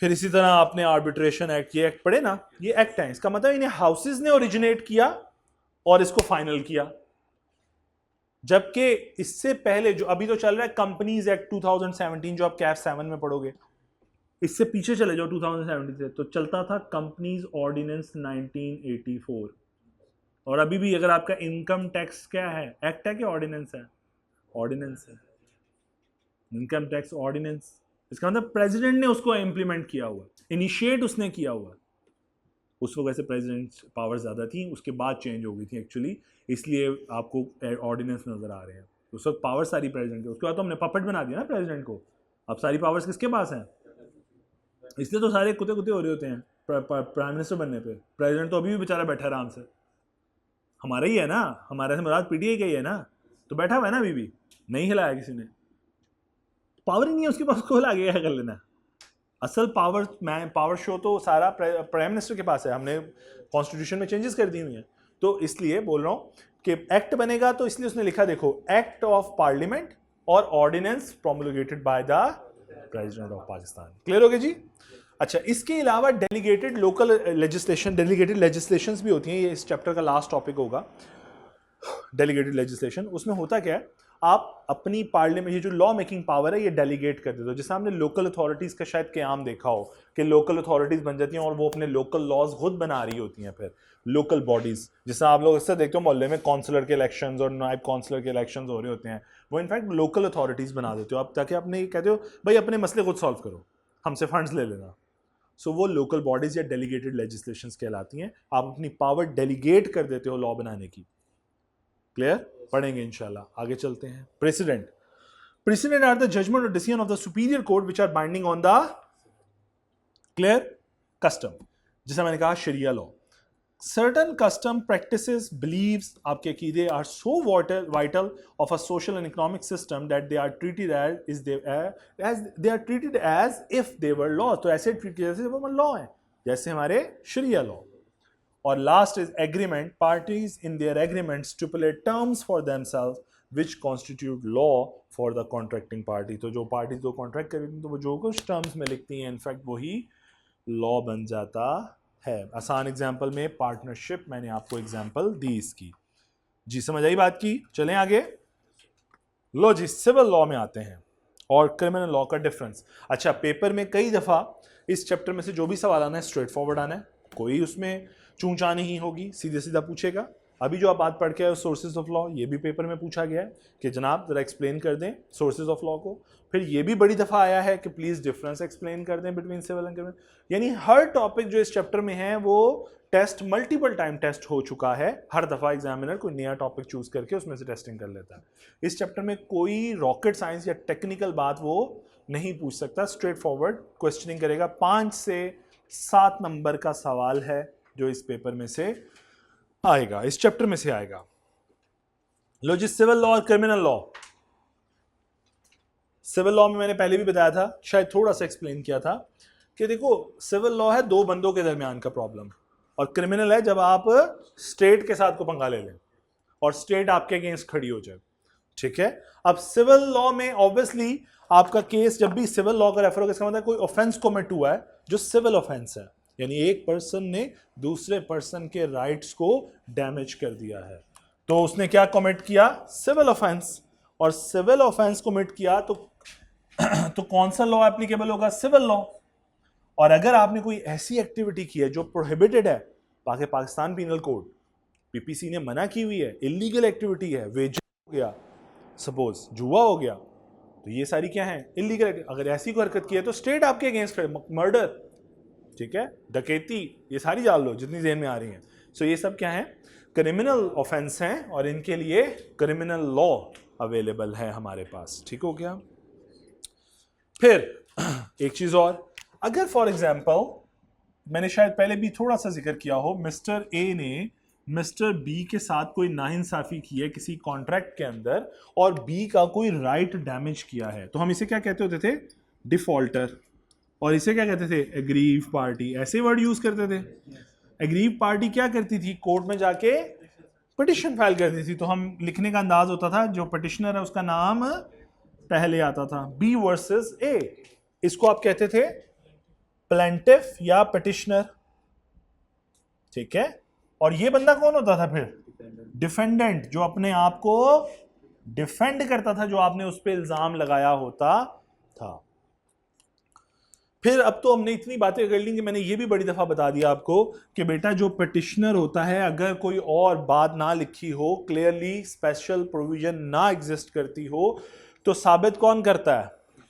फिर इसी तरह आपने आर्बिट्रेशन एक्ट, ये एक्ट पढ़े ना, ये एक्ट है, इसका मतलब इन्हें हाउसेस ने ओरिजिनेट किया और इसको फाइनल किया। जबकि इससे पहले जो अभी तो चल रहा है कंपनीज एक्ट 2017, जो आप कैफ 7 में पढ़ोगे, इससे पीछे चले जाओ 2017 से तो चलता था कंपनीज ऑर्डिनेंस 1984। और अभी भी अगर आपका इनकम टैक्स क्या है, एक्ट है कि ऑर्डिनेंस है? ऑर्डिनेंस है, इनकम टैक्स ऑर्डिनेंस। इसका मतलब प्रेसिडेंट ने उसको इंप्लीमेंट किया हुआ, इनिशिएट उसने किया हुआ। उस वक्त वैसे प्रेसिडेंट पावर ज़्यादा थी, उसके बाद चेंज हो गई थी एक्चुअली, इसलिए आपको ऑर्डिनेंस नज़र आ रहे हैं। उस वक्त पावर सारी प्रेसिडेंट की, उसके बाद तो हमने पपेट बना दिया ना प्रेसिडेंट को। अब सारी पावर्स किसके पास हैं? इसलिए तो सारे कुत्ते कुत्ते हो रहे होते हैं प्राइम मिनिस्टर बनने पे। प्रेसिडेंट तो अभी भी बेचारा बैठा आराम से, हमारा ही है ना, हमारे से मुराद पीटीआई का ही है ना, तो बैठा हुआ है ना, अभी भी नहीं हिलाया किसी ने, पावर ही नहीं है उसके पास, उसको हिला के क्या कर लेना। असल पावर शो तो सारा प्राइम मिनिस्टर के पास है, हमने कॉन्स्टिट्यूशन में चेंजेस कर दी हुई हैं। तो इसलिए बोल रहा हूँ कि एक्ट बनेगा तो इसलिए उसने लिखा, देखो, एक्ट ऑफ पार्लियामेंट और ordinance promulgated by the president of Pakistan. Clear हो गया जी? अच्छा, इसके अलावा delegated local legislation, delegated legislations भी होती हैं, ये इस चैप्टर का लास्ट टॉपिक होगा, डेलीगेटेड लेजिस्लेशन। उसमें होता क्या है, आप अपनी पार्लियामेंट, ये जो लॉ मेकिंग पावर है, ये डेलीगेट कर देते हो। जैसे हमने लोकल अथॉरिटीज़ का शायद क़याम देखा हो कि लोकल अथॉरिटीज़ बन जाती हैं और वो अपने लोकल लॉज खुद बना रही होती हैं। फिर लोकल बॉडीज़, जैसे आप लोग इससे देखते हो मोहल्ले में काउंसलर के इलेक्शंस और नायब काउंसलर के इलेक्शंस हो रहे होते हैं, वो इनफैक्ट लोकल अथॉरिटीज़ बना देते हो आप, ताकि अपने कहते हो भाई अपने मसले खुद सॉल्व करो, हमसे फंड्स ले लेना। सो वो लोकल बॉडीज़ या डेलीगेटेड लेजिस्लेशंस कहलाती हैं। आप अपनी पावर डेलीगेट कर देते हो लॉ बनाने की। क्लियर? पढ़ेंगे इंशाल्लाह। आगे चलते हैं। Precedent, precedent are the judgment और decision of the superior court which are binding on the clear custom. जैसा मैंने कहा शरिया law, certain custom practices, beliefs, आपके अकीदे are so vital of a social and economic system that they are treated as they are treated as if they were law। तो ऐसे treat किया जैसे वो लॉ है, जैसे हमारे शरिया लॉ। और last is agreement, parties in their agreement stipulate terms for themselves which constitute law for the contracting party. तो जो पार्टी जो कॉन्ट्रैक्ट करेगी तो वो जो कुछ टर्म्स में लिखती हैं इनफैक्ट वही लॉ बन जाता है। आसान एग्जाम्पल में पार्टनरशिप, मैंने आपको एग्जाम्पल दी इसकी। जी समझ आई बात की? चलें आगे। लो जी, सिविल लॉ में आते हैं और क्रिमिनल लॉ का डिफरेंस। अच्छा, पेपर में कई दफ़ा इस चैप्टर में से जो भी सवाल आना है स्ट्रेट फॉरवर्ड आना है, कोई उसमें चूंचा नहीं होगी, सीधे सीधा पूछेगा। अभी जो आप बात पढ़ के आए सोर्सेज ऑफ लॉ, ये भी पेपर में पूछा गया है कि जनाब ज़रा एक्सप्लेन कर दें सोर्सेज ऑफ लॉ को। फिर ये भी बड़ी दफ़ा आया है कि प्लीज़ डिफरेंस एक्सप्लेन कर दें बिटवीन सिविल एंड क्रिमिनल। यानी हर टॉपिक जो इस चैप्टर में है वो टेस्ट मल्टीपल टाइम टेस्ट हो चुका है। हर दफ़ा एग्जामिनर कोई नया टॉपिक चूज करके उसमें से टेस्टिंग कर लेता है। इस चैप्टर में कोई रॉकेट साइंस या टेक्निकल बात वो नहीं पूछ सकता, स्ट्रेट फॉरवर्ड क्वेश्चनिंग करेगा। 5 से 7 नंबर का सवाल है जो इस पेपर में से आएगा, इस चैप्टर में से आएगा। लो जी, सिविल लॉ और क्रिमिनल लॉ। सिविल लॉ में मैंने पहले भी बताया था, शायद थोड़ा सा एक्सप्लेन किया था कि देखो सिविल लॉ है दो बंदों के दरमियान का प्रॉब्लम, और क्रिमिनल है जब आप स्टेट के साथ को पंगा ले लें और स्टेट आपके अगेंस्ट खड़ी हो जाए। ठीक है, अब सिविल लॉ में ऑब्वियसली आपका केस जब भी सिविल लॉ का रेफर होगा, इसका मतलब कोई ऑफेंस कमिट हुआ है जो सिविल ऑफेंस है, यानी एक पर्सन ने दूसरे पर्सन के राइट्स को डैमेज कर दिया है, तो उसने क्या कमिट किया, सिविल ऑफेंस। और सिविल ऑफेंस कमिट किया तो कौन सा लॉ एप्लीकेबल होगा, सिविल लॉ। और अगर आपने कोई ऐसी एक्टिविटी की है जो प्रोहिबिटेड है, पाकिस्तान पीनल कोड पीपीसी ने मना की हुई है, इलीगल एक्टिविटी है, वेजिंग हो गया, सपोज जुआ हो गया, तो ये सारी क्या है, इलीगल। अगर ऐसी कोई हरकत की है तो स्टेट आपके अगेंस्ट है, मर्डर, ठीक है, डकैती, ये सारी जान लो जितनी जेन में आ रही हैं। सो ये सब क्या है, क्रिमिनल ऑफेंस हैं और इनके लिए क्रिमिनल लॉ अवेलेबल है हमारे पास। ठीक हो गया। फिर एक चीज और, अगर फॉर एग्जाम्पल मैंने शायद पहले भी थोड़ा सा जिक्र किया हो, मिस्टर ए ने मिस्टर बी के साथ कोई नाइंसाफी की है किसी कॉन्ट्रैक्ट के अंदर और बी का कोई राइट डैमेज किया है, तो हम इसे क्या कहते होते थे, डिफॉल्टर, और इसे क्या कहते थे, एग्रीव पार्टी, ऐसे वर्ड यूज करते थे। एग्रीव पार्टी क्या करती थी, कोर्ट में जाके पिटिशन फाइल करती थी, तो हम लिखने का अंदाज होता था जो पिटिशनर है उसका नाम पहले आता था, बी वर्सेस ए, इसको आप कहते थे प्लेंटिफ या पिटिशनर। ठीक है, और ये बंदा कौन होता था फिर, डिफेंडेंट, जो अपने आप को डिफेंड करता था जो आपने उस पर इल्जाम लगाया होता था। फिर अब तो हमने इतनी बातें कर ली कि मैंने ये भी बड़ी दफा बता दिया आपको कि बेटा जो पिटिशनर होता है, अगर कोई और बात ना लिखी हो, क्लियरली स्पेशल प्रोविजन ना एग्जिस्ट करती हो, तो साबित कौन करता है,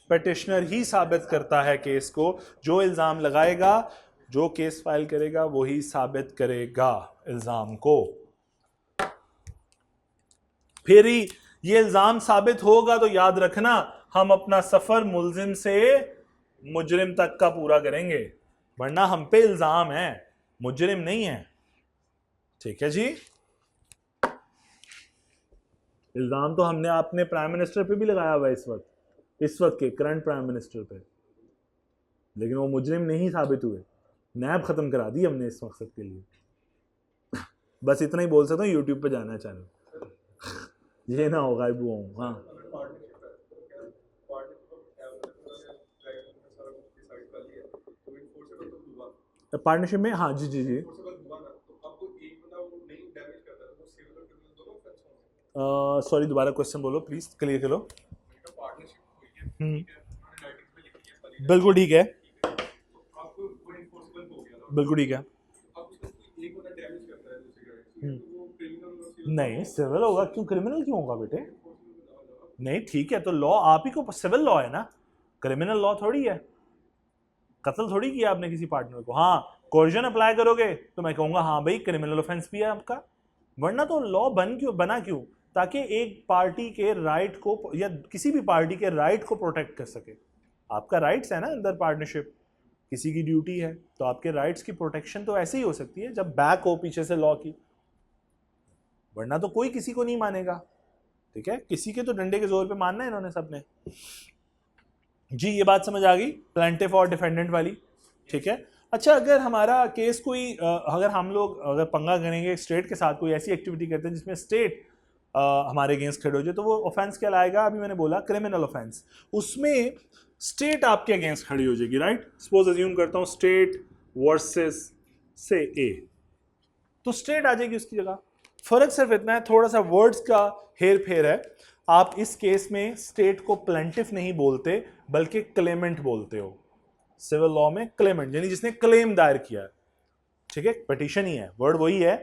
पिटिशनर ही साबित करता है केस को। जो इल्जाम लगाएगा, जो केस फाइल करेगा, वही साबित करेगा इल्जाम को। फिर ही ये इल्जाम साबित होगा तो याद रखना हम अपना सफर मुल्जिम से मुजरिम तक का पूरा करेंगे, वरना हम पे इल्जाम है, मुजरिम नहीं है। ठीक है जी, इल्जाम तो हमने अपने प्राइम मिनिस्टर पे भी लगाया हुआ है इस वक्त के करंट प्राइम मिनिस्टर पे, लेकिन वो मुजरिम नहीं साबित हुए, नैब खत्म करा दी हमने इस मकसद के लिए। बस इतना ही बोल सकता हूँ, यूट्यूब पे जाना है चैनल, ये ना होगा वो। हाँ, पार्टनरशिप में, हाँ जी जी जी, सॉरी दोबारा क्वेश्चन बोलो प्लीज, क्लियर करो। बिल्कुल ठीक है, बिल्कुल ठीक है। नहीं, सिविल होगा क्यों, क्रिमिनल क्यों होगा बेटे, नहीं ठीक है, तो लॉ आप ही को, सिविल लॉ है ना, क्रिमिनल लॉ थोड़ी है, कत्ल थोड़ी किया आपने किसी पार्टनर को। हाँ, कोर्जन अप्लाई करोगे तो मैं कहूंगा हाँ भाई क्रिमिनल ऑफेंस भी है आपका, वरना तो लॉ बना क्यों, ताकि एक पार्टी के राइट को या किसी भी पार्टी के राइट को प्रोटेक्ट कर सके। आपका राइट्स है ना अंदर पार्टनरशिप, किसी की ड्यूटी है, तो आपके राइट्स की प्रोटेक्शन तो ऐसे ही हो सकती है जब बैक हो पीछे से लॉ की, वरना तो कोई किसी को नहीं मानेगा। ठीक है, किसी के तो डंडे के जोर पे मानना है इन्होंने सबने। जी ये बात समझ आ गई, प्लेंटिफ और डिफेंडेंट वाली। ठीक है, अच्छा अगर हमारा केस कोई अगर हम लोग अगर पंगा करेंगे स्टेट के साथ, कोई ऐसी एक्टिविटी करते हैं जिसमें स्टेट हमारे अगेंस्ट खड़े हो जाए, तो वो ऑफेंस क्या लाएगा, अभी मैंने बोला क्रिमिनल ऑफेंस, उसमें स्टेट आपके अगेंस्ट खड़ी हो जाएगी, राइट। सपोज अज्यूम करता हूँ स्टेट वर्सेस से ए, तो स्टेट आ जाएगी उसकी जगह। फर्क सिर्फ इतना है, थोड़ा सा वर्ड्स का हेर फेर है। आप इस केस में स्टेट को प्लेंटिफ नहीं बोलते बल्कि क्लेमेंट बोलते हो। सिविल लॉ में क्लेमेंट यानी जिसने क्लेम दायर किया है, ठीक है, पिटीशन ही है, वर्ड वही है,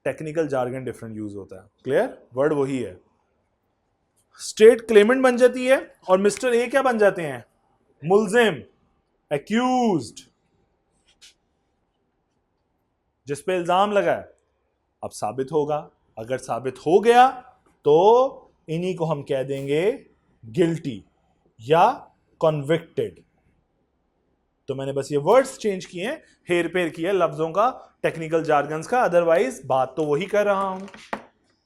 टेक्निकल जार्गन डिफरेंट यूज होता है, क्लियर, वर्ड वही है। स्टेट क्लेमेंट बन जाती है और मिस्टर ए क्या बन जाते हैं, मुल्जिम, एक्यूज्ड, जिस पे इल्जाम लगा है। अब साबित होगा, अगर साबित हो गया तो इन्हीं को हम कह देंगे गिल्टी या कॉन्विक्टेड। तो मैंने बस ये वर्ड्स चेंज किए हैं, हेर फेर किया लफ्जों का, टेक्निकल जार्गन्स का, अदरवाइज बात तो वही कर रहा हूं।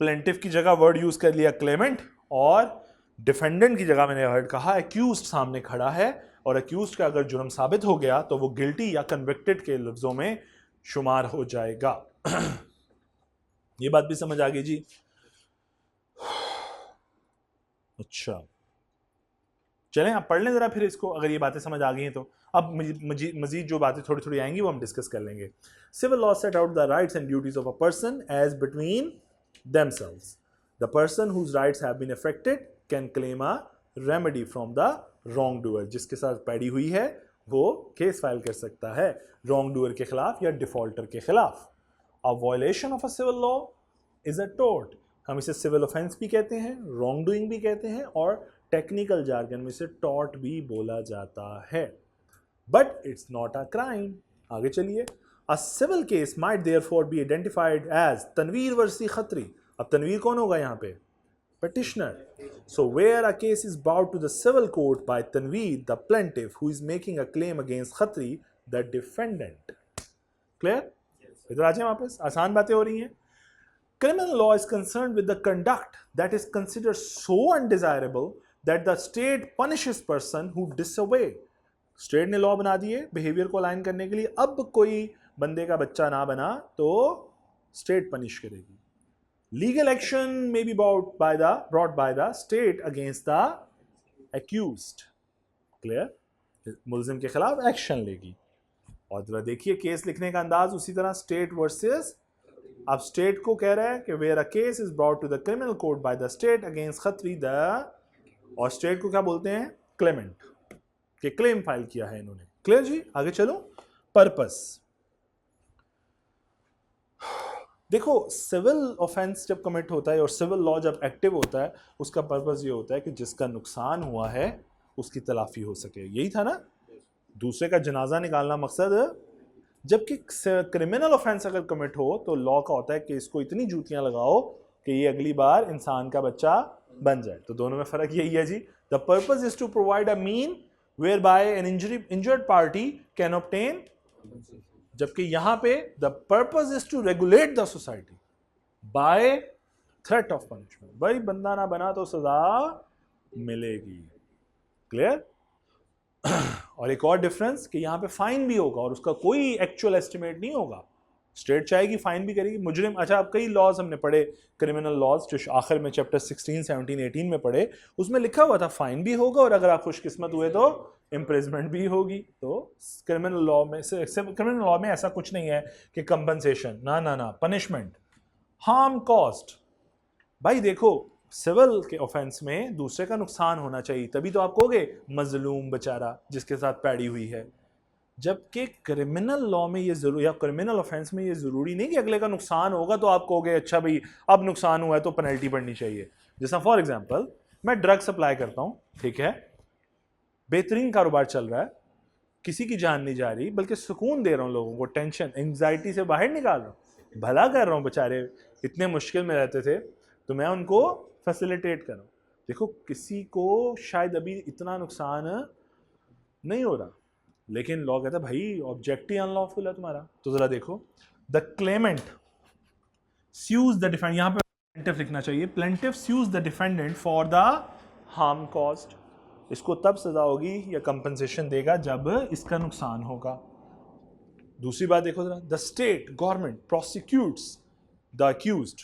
प्लेंटिफ की जगह वर्ड यूज कर लिया क्लेमेंट, और डिफेंडेंट की जगह मैंने वर्ड कहा एक्यूज्ड सामने खड़ा है, और एक्यूज्ड का अगर जुर्म साबित हो गया तो वो गिल्टी या कन्विक्टेड के लफ्जों में शुमार हो जाएगा। ये बात भी समझ आ गई जी। अच्छा चलें आप पढ़ लें जरा फिर इसको, अगर ये बातें समझ आ गई हैं तो। अब मजीद जो बातें थोड़ी थोड़ी आएंगी वो हम डिस्कस कर लेंगे। Civil law set out the rights and duties of a person as between themselves. The person whose rights have been affected can claim a remedy from the wrongdoer. जिसके साथ पैड़ी हुई है वो केस फाइल कर सकता है wrongdoer के खिलाफ या डिफॉल्टर के खिलाफ। A violation of a civil law is a tort. हम इसे सिविल ऑफेंस भी कहते हैं, रॉन्ग डूइंग भी कहते हैं, और टेक्निकल जार्गन में से टॉर्ट भी बोला जाता है, but it's not a crime. आगे चलिए। A civil case might therefore be identified as Tanveer वर्सी खत्री। अब तनवीर कौन होगा यहाँ पे, petitioner. So where a case is brought to the civil court by Tanveer, the plaintiff, who is making a claim against Khatri, the defendant. Clear? इधर आ जाए वापस, आसान बातें हो रही हैं। Criminal law is concerned with the conduct that is considered so undesirable that the state punishes person who disobey. State ने law बना दिए बिहेवियर को अलाइन करने के लिए, अब कोई बंदे का बच्चा ना बना तो स्टेट पनिश करेगी। लीगल एक्शन में be brought by the state against the accused. Clear, मुल्जिम के खिलाफ एक्शन लेगी। और जरा देखिए केस लिखने का अंदाज उसी तरह, स्टेट वर्सेस, अब स्टेट को कह रहा है कि where a case is brought to the criminal court by the state against खत्री द, और स्टेट को क्या बोलते हैं, क्लेमेंट, के क्लेम फाइल किया है इन्होंने। क्लियर जी, आगे चलो। पर्पस देखो, सिविल ऑफेंस जब कमिट होता है और सिविल लॉ जब एक्टिव होता है, उसका पर्पस ये होता है कि जिसका नुकसान हुआ है उसकी तलाफी हो सके। यही था ना, दूसरे का जनाजा निकालना मकसद। जबकि क्रिमिनल ऑफेंस अगर कमिट हो तो लॉ का होता है कि इसको इतनी जूतियां लगाओ कि ये अगली बार इंसान का बच्चा बन जाए। तो दोनों में फर्क यही है जी। The purpose is to provide a mean whereby an injured party can obtain, जबकि यहां पे the purpose is to regulate the society by threat of punishment। भाई बंदा ना बना तो सजा मिलेगी। क्लियर। और एक और डिफरेंस कि यहां पे फाइन भी होगा और उसका कोई एक्चुअल एस्टिमेट नहीं होगा, स्टेट चाहेगी फाइन भी करेगी। मुजरिम, अच्छा अब कई लॉज हमने पढ़े, क्रिमिनल लॉज जो आखिर में चैप्टर 16, 17, 18 में पढ़े, उसमें लिखा हुआ था फाइन भी होगा और अगर आप खुशकिस्मत हुए तो इम्प्रिजमेंट भी होगी। तो क्रिमिनल लॉ में ऐसा कुछ नहीं है कि कंपनसेशन, ना ना ना, पनिशमेंट, हार्म कॉस्ट। भाई देखो, सिविल के ऑफेंस में दूसरे का नुकसान होना चाहिए, तभी तो आप कहोगे मजलूम बेचारा जिसके साथ पैड़ी हुई है। जबकि क्रिमिनल लॉ में ये जरूरी, या क्रिमिनल ऑफेंस में ये जरूरी नहीं कि अगले का नुकसान होगा तो आप कहोगे अच्छा भाई अब नुकसान हुआ है तो पेनल्टी पड़नी चाहिए। जैसा फॉर एग्जांपल मैं ड्रग सप्लाई करता हूं, ठीक है, बेहतरीन कारोबार चल रहा है, किसी की जान नहीं जा रही, बल्कि सुकून दे रहा हूं लोगों को, टेंशन एंग्जाइटी से बाहर निकाल रहा हूं, भला कर रहा हूं, बेचारे इतने मुश्किल में रहते थे तो मैं उनको फैसिलिटेट कर रहा हूं। देखो किसी को शायद अभी इतना नुकसान नहीं हो रहा, लेकिन लॉ कहता है भाई ऑब्जेक्ट ही अनलॉफुल है तुम्हारा। तो जरा देखो, the Clement sues the defendant, यहां पे प्लेंटिफ लिखना चाहिए, plaintiff sues the defendant for the harm cost. इसको तब सजा होगी या कंपनसेशन देगा जब इसका नुकसान होगा। दूसरी बात देखो जरा, the state government prosecutes the accused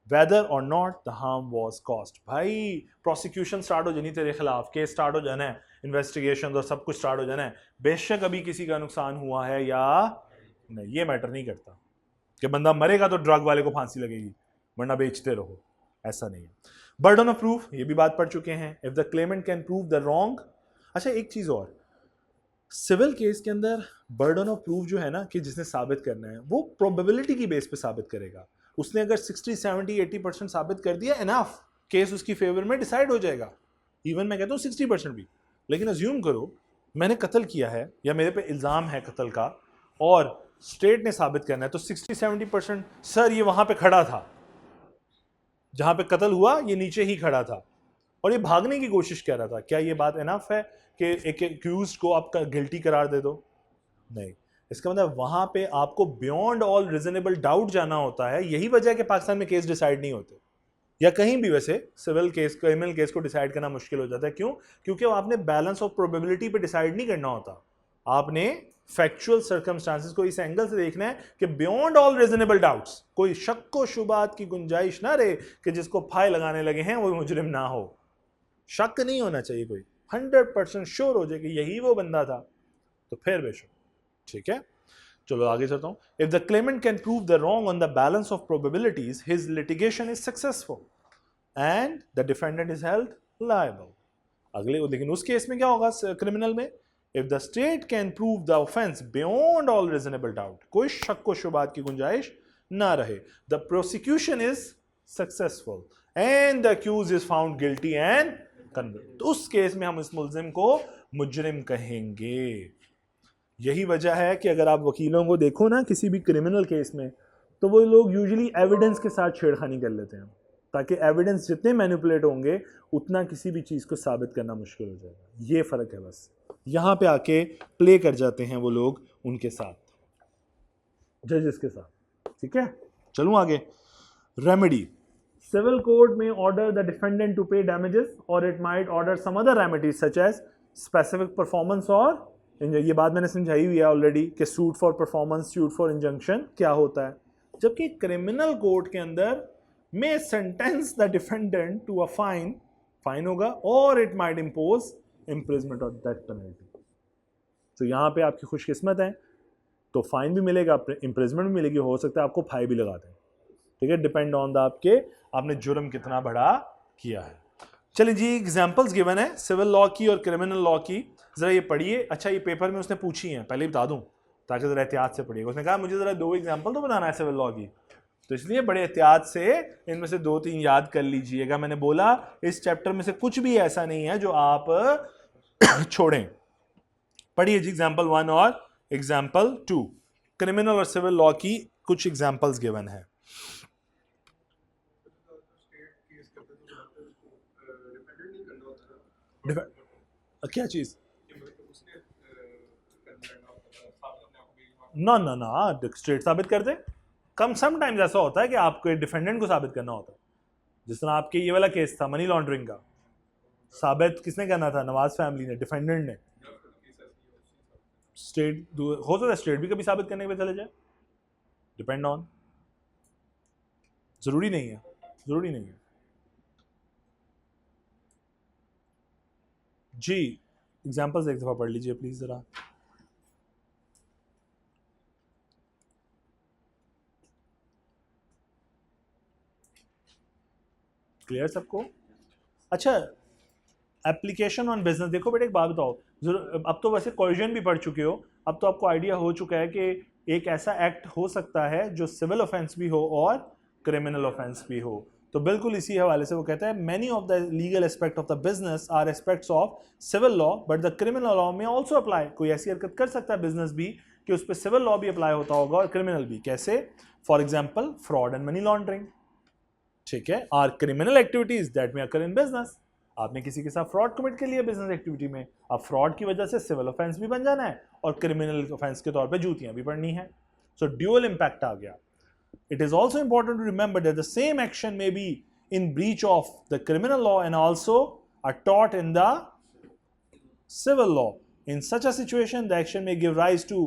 whether or not the harm was caused. भाई प्रोसिक्यूशन स्टार्ट हो जानी तेरे खिलाफ, केस स्टार्ट हो जाना है, इन्वेस्टिगेशन और सब कुछ स्टार्ट हो जाना है, बेशक अभी किसी का नुकसान हुआ है या नहीं, ये मैटर नहीं करता कि बंदा मरेगा तो ड्रग वाले को फांसी लगेगी वरना बेचते रहो, ऐसा नहीं है। बर्डन ऑफ प्रूफ, ये भी बात पढ़ चुके हैं. If the claimant can prove the wrong. अच्छा एक चीज और, सिविल केस के अंदर बर्डन ऑफ प्रूफ जो है ना कि जिसने साबित करना है वो प्रोबेबिलिटी की बेस पे साबित करेगा. उसने अगर 60, 70, 80% साबित कर दिया, एनफ, केस उसकी फेवर में डिसाइड हो जाएगा. इवन मैं कहता हूँ 60% भी. लेकिन अज्यूम करो मैंने कत्ल किया है या मेरे पे इल्ज़ाम है कत्ल का और स्टेट ने साबित करना है, तो 60-70% सर ये वहां पे खड़ा था जहां पे कत्ल हुआ, ये नीचे ही खड़ा था और ये भागने की कोशिश कर रहा था. क्या ये बात इनफ है कि एक एक्यूज्ड को आपका गिल्टी करार दे दो? नहीं. इसका मतलब वहां पे आपको बियॉन्ड ऑल रीजनेबल डाउट जाना होता है. यही वजह है कि पाकिस्तान में केस डिसाइड नहीं होते, या कहीं भी वैसे सिविल केस, क्रिमिनल केस को डिसाइड करना मुश्किल हो जाता है. क्यों? क्योंकि आपने बैलेंस ऑफ प्रोबेबिलिटी पे डिसाइड नहीं करना होता. आपने फैक्चुअल सर्कमस्टांसेस को इस एंगल से देखना है कि बियॉन्ड ऑल रीजनेबल डाउट्स, कोई शक व शुबात की गुंजाइश ना रहे कि जिसको फाय लगाने लगे हैं वो मुजरिम ना हो. शक नहीं होना चाहिए, कोई 100% श्योर हो जाए कि यही वो बंदा था, तो फिर बेशक. ठीक है, चलो आगे चलता हूं. If the claimant can prove the wrong on the balance of probabilities, his litigation is successful and the defendant is held liable. अगले, लेकिन उस केस में क्या होगा क्रिमिनल में? If the state can prove the offence beyond all reasonable doubt, कोई शक व शुबात की गुंजाइश ना रहे, the prosecution is successful and the accused is found guilty and convict, तो उस केस में हम इस मुल्जिम को मुजरिम कहेंगे. यही वजह है कि अगर आप वकीलों को देखो ना किसी भी क्रिमिनल केस में, तो वो लोग यूजुअली एविडेंस के साथ छेड़खानी कर लेते हैं, ताकि एविडेंस जितने मैनिपुलेट होंगे उतना किसी भी चीज़ को साबित करना मुश्किल हो जाएगा. ये फ़र्क है बस. यहाँ पे आके प्ले कर जाते हैं वो लोग उनके साथ, जजेस के साथ. ठीक है, चलूँ आगे. Remedy. Civil court may order the defendant to pay damages or it might order some other remedies such as specific performance or injury. ये बात मैंने समझाई हुई है ऑलरेडी कि suit for performance, suit for injunction क्या होता है. जबकि criminal court के अंदर may sentence the defendant to a fine, fine होगा, or it might impose imprisonment or death penalty. तो यहाँ पे आपकी खुशकिस्मत है तो फाइन भी मिलेगा, imprisonment भी मिलेगी, हो सकता है आपको फाइन भी लगा दें. ठीक है, डिपेंड ऑन द आपने जुर्म कितना बड़ा किया है. चलिए जी, एग्जांपल्स गिवन है सिविल लॉ की और क्रिमिनल लॉ की, जरा ये पढ़िए. अच्छा ये पेपर में उसने पूछी है, पहले ही बता दूं ताकि जरा एहतियात से पढ़िएगा. उसने कहा मुझे जरा 2 एग्जांपल तो बताना है सिविल लॉ की, तो इसलिए बड़े एहतियात से इनमें से 2-3 याद कर लीजिएगा. मैंने बोला इस चैप्टर में से कुछ भी ऐसा नहीं है जो आप छोड़ें. पढ़िए जी एग्जाम्पल 1 और एग्जाम्पल 2, क्रिमिनल और सिविल लॉ की कुछ एग्जाम्पल्स गिवन है. क्या चीज? ना ना ना, स्टेट साबित कर दे. कम समटाइम्स ऐसा होता है कि आपको डिफेंडेंट को साबित करना होता है. जिस तरह आपके ये वाला केस था मनी लॉन्ड्रिंग का, साबित किसने करना था? नवाज फैमिली ने, डिफेंडेंट ने. स्टेट हो सकता है स्टेट भी कभी साबित करने पे चले जाए, डिपेंड ऑन. जरूरी नहीं है, जरूरी नहीं है जी. एग्जाम्पल्स एक दफा पढ़ लीजिए प्लीज जरा. क्लियर सबको? अच्छा, एप्लीकेशन ऑन बिजनेस. देखो बेटे एक बात बताओ, अब तो वैसे कॉइजन भी पढ़ चुके हो, अब तो आपको आइडिया हो चुका है कि एक ऐसा एक्ट हो सकता है जो सिविल ऑफेंस भी हो और क्रिमिनल ऑफेंस भी हो. तो बिल्कुल इसी हवाले से वो कहता है many of the legal aspect of the business are aspects of civil law but the criminal law में ऑल्सो अप्लाई. कोई ऐसी हरकत कर सकता है बिजनेस भी कि उस पर सिविल लॉ भी अप्लाई होता होगा और क्रिमिनल भी. कैसे? For example fraud and money laundering. ठीक है, आर क्रिमिनल एक्टिविटीज दैट में अकर इन बिजनेस. आपने किसी के साथ फ्रॉड कमिट कर लिया बिजनेस एक्टिविटी में, अब फ्रॉड की वजह से सिविल ऑफेंस भी बन जाना है और क्रिमिनल ऑफेंस के तौर पे जूतियां भी पड़नी है. सो ड्यूअल इंपैक्ट आ गया. It is also important to remember that the same action may be in breach of the criminal law and also are taught in the civil law. In such a situation, the action may give rise to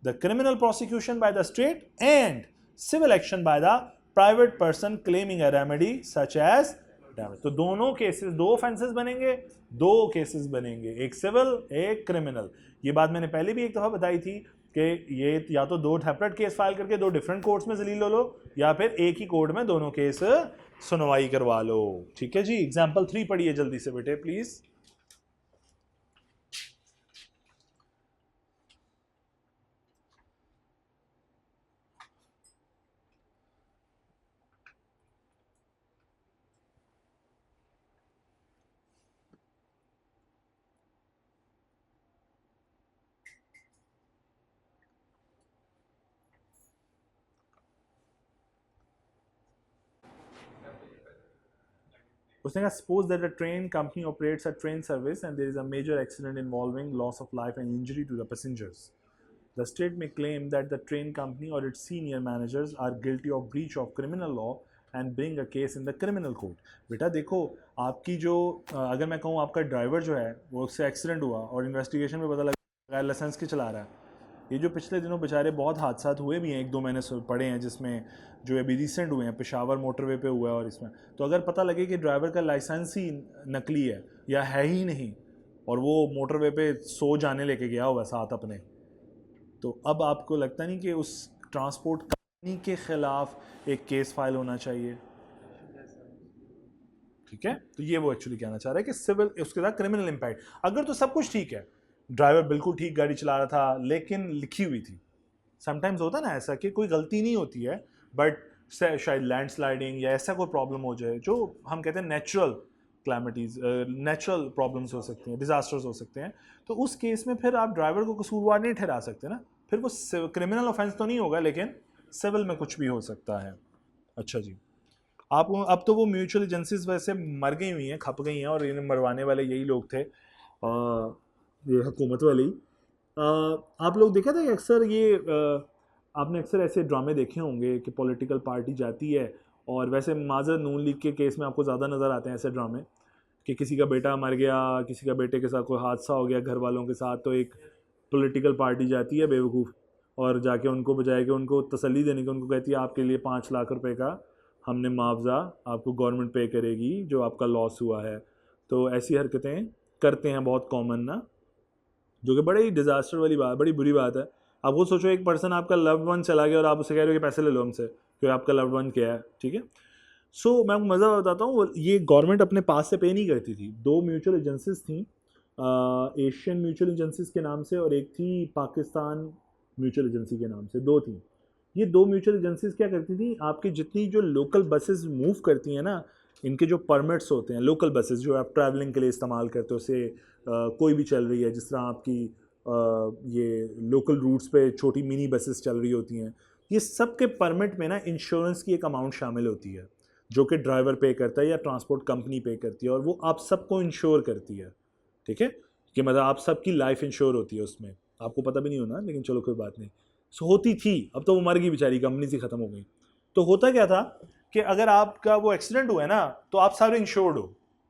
the criminal prosecution by the state and civil action by the private person claiming a remedy such as damage. तो दोनों cases, 2 offences बनेंगे, 2 cases बनेंगे, एक civil एक criminal. ये बात मैंने पहले भी एक दफ़ा बताई थी कि ये या तो 2 सेपरेट केस फाइल करके 2 डिफरेंट कोर्ट्स में जलील लो या फिर एक ही कोर्ट में दोनों केस सुनवाई करवा लो। ठीक है जी, एग्जाम्पल 3 पढ़िए जल्दी से बेटे प्लीज। उसने कहा suppose that a train company operates a train service and there is a major accident involving loss of life and injury to the passengers. The state may claim that the train company or its senior managers are guilty of breach of criminal law and bring a case in the criminal court। बेटा देखो, आपकी जो अगर मैं कहूँ आपका driver जो है वो उससे एक्सीडेंट हुआ और इन्वेस्टिगेशन में पता लगा लाइसेंस के चला रहा है। ये जो पिछले दिनों बेचारे बहुत हादसा हुए भी हैं, 1-2 महीने पड़े हैं जिसमें जो अभी रिसेंट हुए हैं, पेशावर मोटरवे पे हुआ है और इसमें तो अगर पता लगे कि ड्राइवर का लाइसेंस ही नकली है या है ही नहीं और वो मोटरवे पे सो जाने लेके गया होगा साथ अपने, तो अब आपको लगता नहीं कि उस ट्रांसपोर्ट कंपनी के खिलाफ एक केस फाइल होना चाहिए? ठीक है, तो ये वो एक्चुअली कहना चाह रहा है कि सिविल उसके साथ क्रिमिनल इम्पैक्ट। अगर तो सब कुछ ठीक है, ड्राइवर बिल्कुल ठीक गाड़ी चला रहा था लेकिन लिखी हुई थी, समटाइम्स होता ना ऐसा कि कोई गलती नहीं होती है बट शायद लैंडस्लाइडिंग या ऐसा कोई प्रॉब्लम हो जाए जो हम कहते हैं नेचुरल क्लैमिटीज, नेचुरल प्रॉब्लम्स हो सकती हैं, डिजास्टर्स हो सकते हैं, तो उस केस में फिर आप ड्राइवर को कसूरवार नहीं ठहरा सकते ना, फिर वो क्रिमिनल ऑफेंस तो नहीं होगा लेकिन सिविल में कुछ भी हो सकता है। अच्छा जी, आप अब तो वो म्यूचुअल एजेंसीज वैसे मर गई हुई हैं, खप गई हैं और इन्हें मरवाने वाले यही लोग थे, ये हुकूमत वाली। आप लोग देखा था कि अक्सर ये आपने अक्सर ऐसे ड्रामे देखे होंगे कि पॉलिटिकल पार्टी जाती है और वैसे माजर नून लीग के केस में आपको ज़्यादा नज़र आते हैं ऐसे ड्रामे कि किसी का बेटा मर गया, किसी का बेटे के साथ कोई हादसा हो गया घर वालों के साथ, तो एक पॉलिटिकल पार्टी जाती है बेवकूफ़ और जाके उनको बजाय के उनको तसल्ली देने की उनको कहती है आपके लिए 5 लाख रुपए का हमने मुआवजा आपको गवर्नमेंट पे करेगी जो आपका लॉस हुआ है। तो ऐसी हरकतें करते हैं बहुत कॉमन ना, जो कि बड़ी डिज़ास्टर वाली बात, बड़ी बुरी बात है। आप वो सोचो एक पर्सन आपका लव्ड वन चला गया और आप उसे कह रहे हो कि पैसे ले लो हमसे क्योंकि आपका लव्ड वन क्या है। ठीक है, सो मैं आपको मज़ा बताता हूँ, ये गवर्नमेंट अपने पास से पे नहीं करती थी। 2 म्यूचुअल एजेंसीज थी, एशियन म्यूचुअल एजेंसीज के नाम से और एक थी पाकिस्तान म्यूचुअल एजेंसी के नाम से, 2 थी। ये 2 म्यूचुअल एजेंसीज क्या करती थी, आपकी जितनी जो लोकल बसेस मूव करती हैं ना, इनके जो परमिट्स होते हैं लोकल बसेस जो आप ट्रैवलिंग के लिए इस्तेमाल करते हो, से कोई भी चल रही है, जिस तरह आपकी ये लोकल रूट्स पे छोटी मिनी बसेस चल रही होती हैं, ये सब के परमिट में ना इंश्योरेंस की एक अमाउंट शामिल होती है जो कि ड्राइवर पे करता है या ट्रांसपोर्ट कंपनी पे करती है और वो आप सबको इंश्योर करती है। ठीक है, कि मतलब आप सबकी लाइफ इंश्योर होती है उसमें, आपको पता भी नहीं होना लेकिन चलो कोई बात नहीं। सो होती थी, अब तो वो मर गई बेचारी, कंपनी से ख़त्म हो गई। तो होता क्या था कि अगर आपका वो एक्सीडेंट हुआ है ना तो आप सारे इंश्योर्ड हो,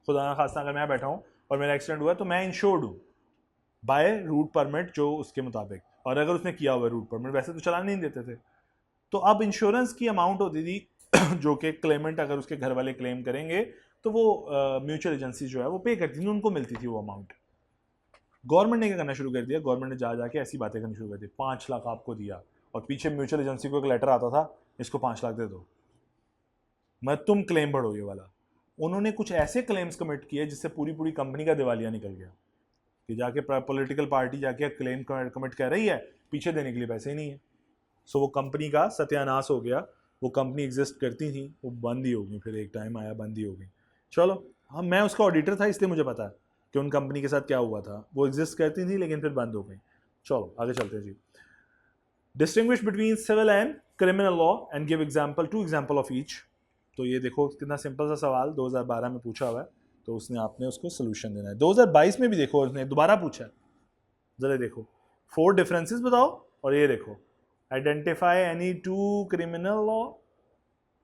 खुदा ना खास्ता अगर मैं बैठा हूँ और मेरा एक्सीडेंट हुआ है तो मैं इंश्योर्ड हूँ बाय रूट परमिट जो उसके मुताबिक, और अगर उसने किया हुआ रूट परमिट, वैसे तो चलाने नहीं देते थे। तो अब इंश्योरेंस की अमाउंट होती थी जो कि क्लेमेंट अगर उसके घर वाले क्लेम करेंगे तो वो म्यूचुअल एजेंसी जो है वो पे करती थी, उनको मिलती थी वो अमाउंट। गवर्नमेंट ने क्या करना शुरू कर दिया, गवर्नमेंट ने जाके ऐसी बातें करनी शुरू कर दी, 5 लाख आपको दिया और पीछे म्यूचुअल एजेंसी को एक लेटर आता था इसको 5 लाख दे दो, मैं तुम क्लेम भरो ये वाला। उन्होंने कुछ ऐसे क्लेम्स कमिट किए जिससे पूरी पूरी कंपनी का दिवालिया निकल गया कि जाके पॉलिटिकल पार्टी जाके क्लेम कमिट कर रही है, पीछे देने के लिए पैसे ही नहीं है। सो वो कंपनी का सत्यानाश हो गया, वो कंपनी एग्जिस्ट करती थी वो बंद ही हो गई, फिर एक टाइम आया बंद ही हो गई। चलो हाँ, मैं उसका ऑडिटर था इसलिए मुझे पता है कि उन कंपनी के साथ क्या हुआ था, वो एग्जिस्ट करती थी लेकिन फिर बंद हो गई। चलो आगे चलते हैं जी। Distinguish between civil and criminal law and give example, 2 example of each. तो ये देखो कितना सिंपल सा सवाल 2012 में पूछा हुआ है, तो उसने आपने उसको सोल्यूशन देना है। 2022 में भी देखो उसने दोबारा पूछा है, जरा देखो 4 डिफरेंसेस बताओ और ये देखो identify any 2 criminal law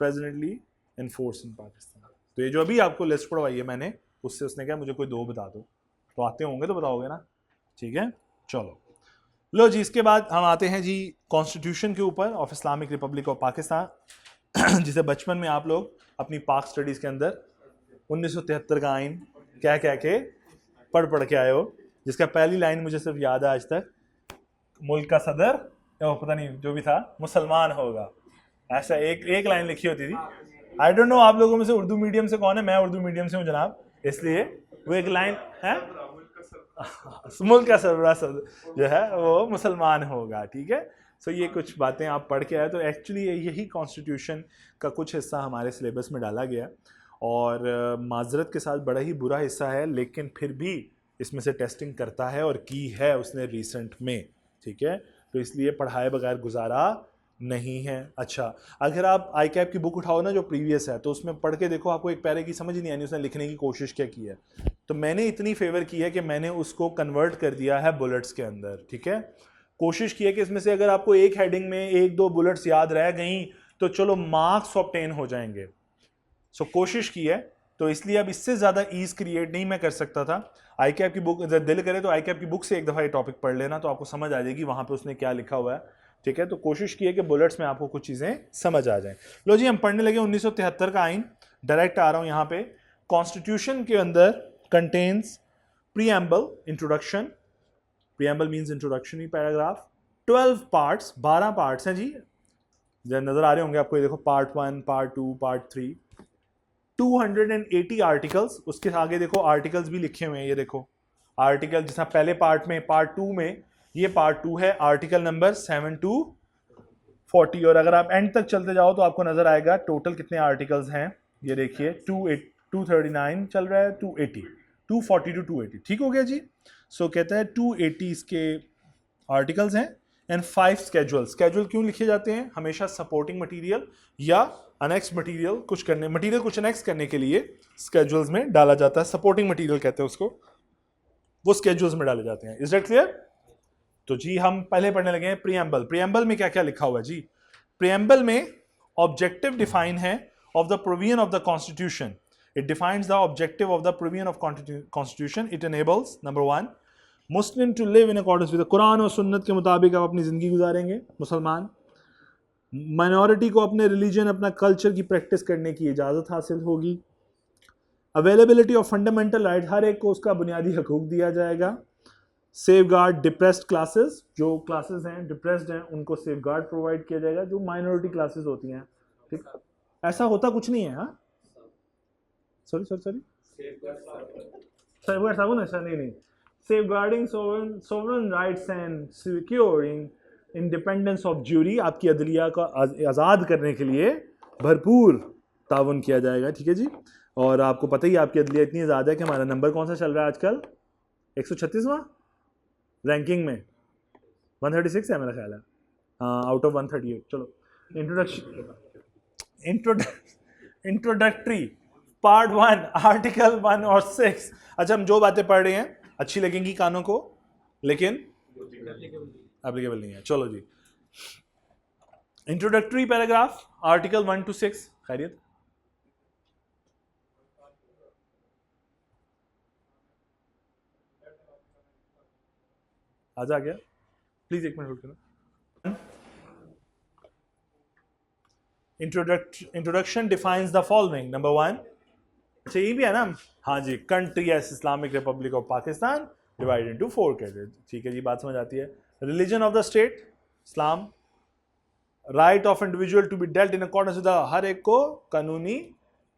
presently in force in Pakistan. तो ये जो अभी आपको लिस्ट पढ़वाई है मैंने, उससे उसने कहा मुझे कोई 2 बता दो, तो आते होंगे तो बताओगे ना। ठीक है, चलो लो जी, इसके बाद हम आते हैं जी कॉन्स्टिट्यूशन के ऊपर of Islamic republic of Pakistan जिसे बचपन में आप लोग अपनी पाक स्टडीज़ के अंदर 1973 का आइन क्या कह के पढ़ के आए हो, जिसका पहली लाइन मुझे सिर्फ याद है आज तक, मुल्क का सदर या पता नहीं जो भी था मुसलमान होगा, ऐसा एक लाइन लिखी होती थी। आई डोंट नो आप लोगों में से उर्दू मीडियम से कौन है, मैं उर्दू मीडियम से हूँ जनाब, इसलिए वो एक लाइन है मुल्क का सरबराह जो है वो मुसलमान होगा, ठीक है। सो ये कुछ बातें आप पढ़ के आए, तो एक्चुअली यही कॉन्स्टिट्यूशन का कुछ हिस्सा हमारे सिलेबस में डाला गया और माजरत के साथ बड़ा ही बुरा हिस्सा है, लेकिन फिर भी इसमें से टेस्टिंग करता है और की है उसने रिसेंट में, ठीक है। तो इसलिए पढ़ाए बगैर गुजारा नहीं है। अच्छा, अगर आप आई कैप की बुक उठाओ ना जो प्रीवियस है, तो उसमें पढ़ के देखो, आपको एक पैरे की समझ नहीं आनी उसने लिखने की कोशिश क्या की है। तो मैंने इतनी फेवर की है कि मैंने उसको कन्वर्ट कर दिया है बुलेट्स के अंदर, ठीक है। कोशिश की है कि इसमें से अगर आपको एक हेडिंग में एक दो बुलेट्स याद रह गई तो चलो मार्क्स ऑब्टेन हो जाएंगे। सो कोशिश की है, तो इसलिए अब इससे ज़्यादा ईज क्रिएट नहीं मैं कर सकता था। आई कैप की बुक अगर दिल करे तो आई कैप की बुक से एक दफ़ा ये टॉपिक पढ़ लेना, तो आपको समझ आ जाएगी वहाँ पे उसने क्या लिखा हुआ है, ठीक है। तो कोशिश की है कि बुलेट्स में आपको कुछ चीज़ें समझ आ जाएं। लो जी, हम पढ़ने लगे 1973 का आइन। डायरेक्ट आ रहा हूँ यहाँ पे। कॉन्स्टिट्यूशन के अंदर contains preamble, introduction, preamble means introductory paragraph, 12 parts, 12 parts हैं जी, नजर आ रहे होंगे आपको, ये देखो पार्ट 1, पार्ट 2, पार्ट 3, 280 आर्टिकल्स। उसके आगे देखो आर्टिकल्स भी लिखे हुए हैं, ये देखो आर्टिकल, जैसा पहले पार्ट में, पार्ट 2 में, ये पार्ट 2 है, आर्टिकल नंबर 7 to 40। और अगर आप एंड तक चलते जाओ तो आपको नजर आएगा टोटल कितने आर्टिकल्स हैं। ये देखिए 239 चल रहा है, 280, 240 to 280, ठीक हो गया जी। सो कहता है 280 इसके आर्टिकल्स हैं एंड 5 स्केजुअल। स्केजुअल क्यों लिखे जाते हैं? हमेशा सपोर्टिंग मटेरियल या अनेक्स मटेरियल कुछ अनेक्स करने के लिए स्केजुअल्स में डाला जाता है, सपोर्टिंग मटेरियल कहते हैं उसको, वो स्केजुअल्स में डाले जाते हैं। Is that clear? तो जी हम पहले पढ़ने लगे हैं प्रीएम्बल। प्रीएम्बल में क्या क्या लिखा हुआ है जी? प्रीएम्बल में ऑब्जेक्टिव डिफाइन है of the provision of the constitution. It defines the objective of the provision of constitution. It enables number 1 Muslim to live in accordance with Quran और सुन्नत के मुताबिक आप अपनी ज़िंदगी गुजारेंगे मुसलमान। माइनॉरिटी को अपने रिलीजन, अपना कल्चर की प्रैक्टिस करने की इजाज़त हासिल होगी। अवेलेबिलिटी ऑफ फंडामेंटल राइट, हर एक को उसका बुनियादी हकूक दिया जाएगा। सेफ गार्ड डिप्रेस्ड क्लासेस, जो क्लासेस हैं डिप्रेस्ड हैं उनको सेफ गार्ड प्रोवाइड किया जाएगा, जो माइनॉरिटी क्लासेस होती हैं, ठीक। ऐसा होता कुछ नहीं है, हाँ सॉरी सेफ गार्ड साबुन, ऐसा नहीं। Safeguarding sovereign rights and securing independence of jury, आपकी अदलिया का आज़ाद करने के लिए भरपूर ताउन किया जाएगा, ठीक है जी। और आपको पता ही आपकी अदलिया इतनी आज़ाद है कि हमारा नंबर कौन सा चल रहा है आजकल, 136वां रैंकिंग में, 136 है मेरा ख्याल है, हाँ आउट ऑफ 138। चलो इंट्रोडक्टरी पार्ट 1 आर्टिकल 1 और 6। अच्छा, हम जो बातें पढ़ रहे हैं अच्छी लगेंगी कानों को, लेकिन एप्लीकेबल नहीं है। चलो जी, इंट्रोडक्टरी पैराग्राफ आर्टिकल 1 to 6। खैरियत? आ गया, प्लीज एक मिनट रुकना। Introduction defines the following. Number 1, अच्छा ये भी है ना, हाँ जी, country as Islamic republic of Pakistan divided into 4 category, ठीक है जी, बात समझ आती है। Religion of the state Islam. Right of individual to be dealt in accordance with the, हर एक को कानूनी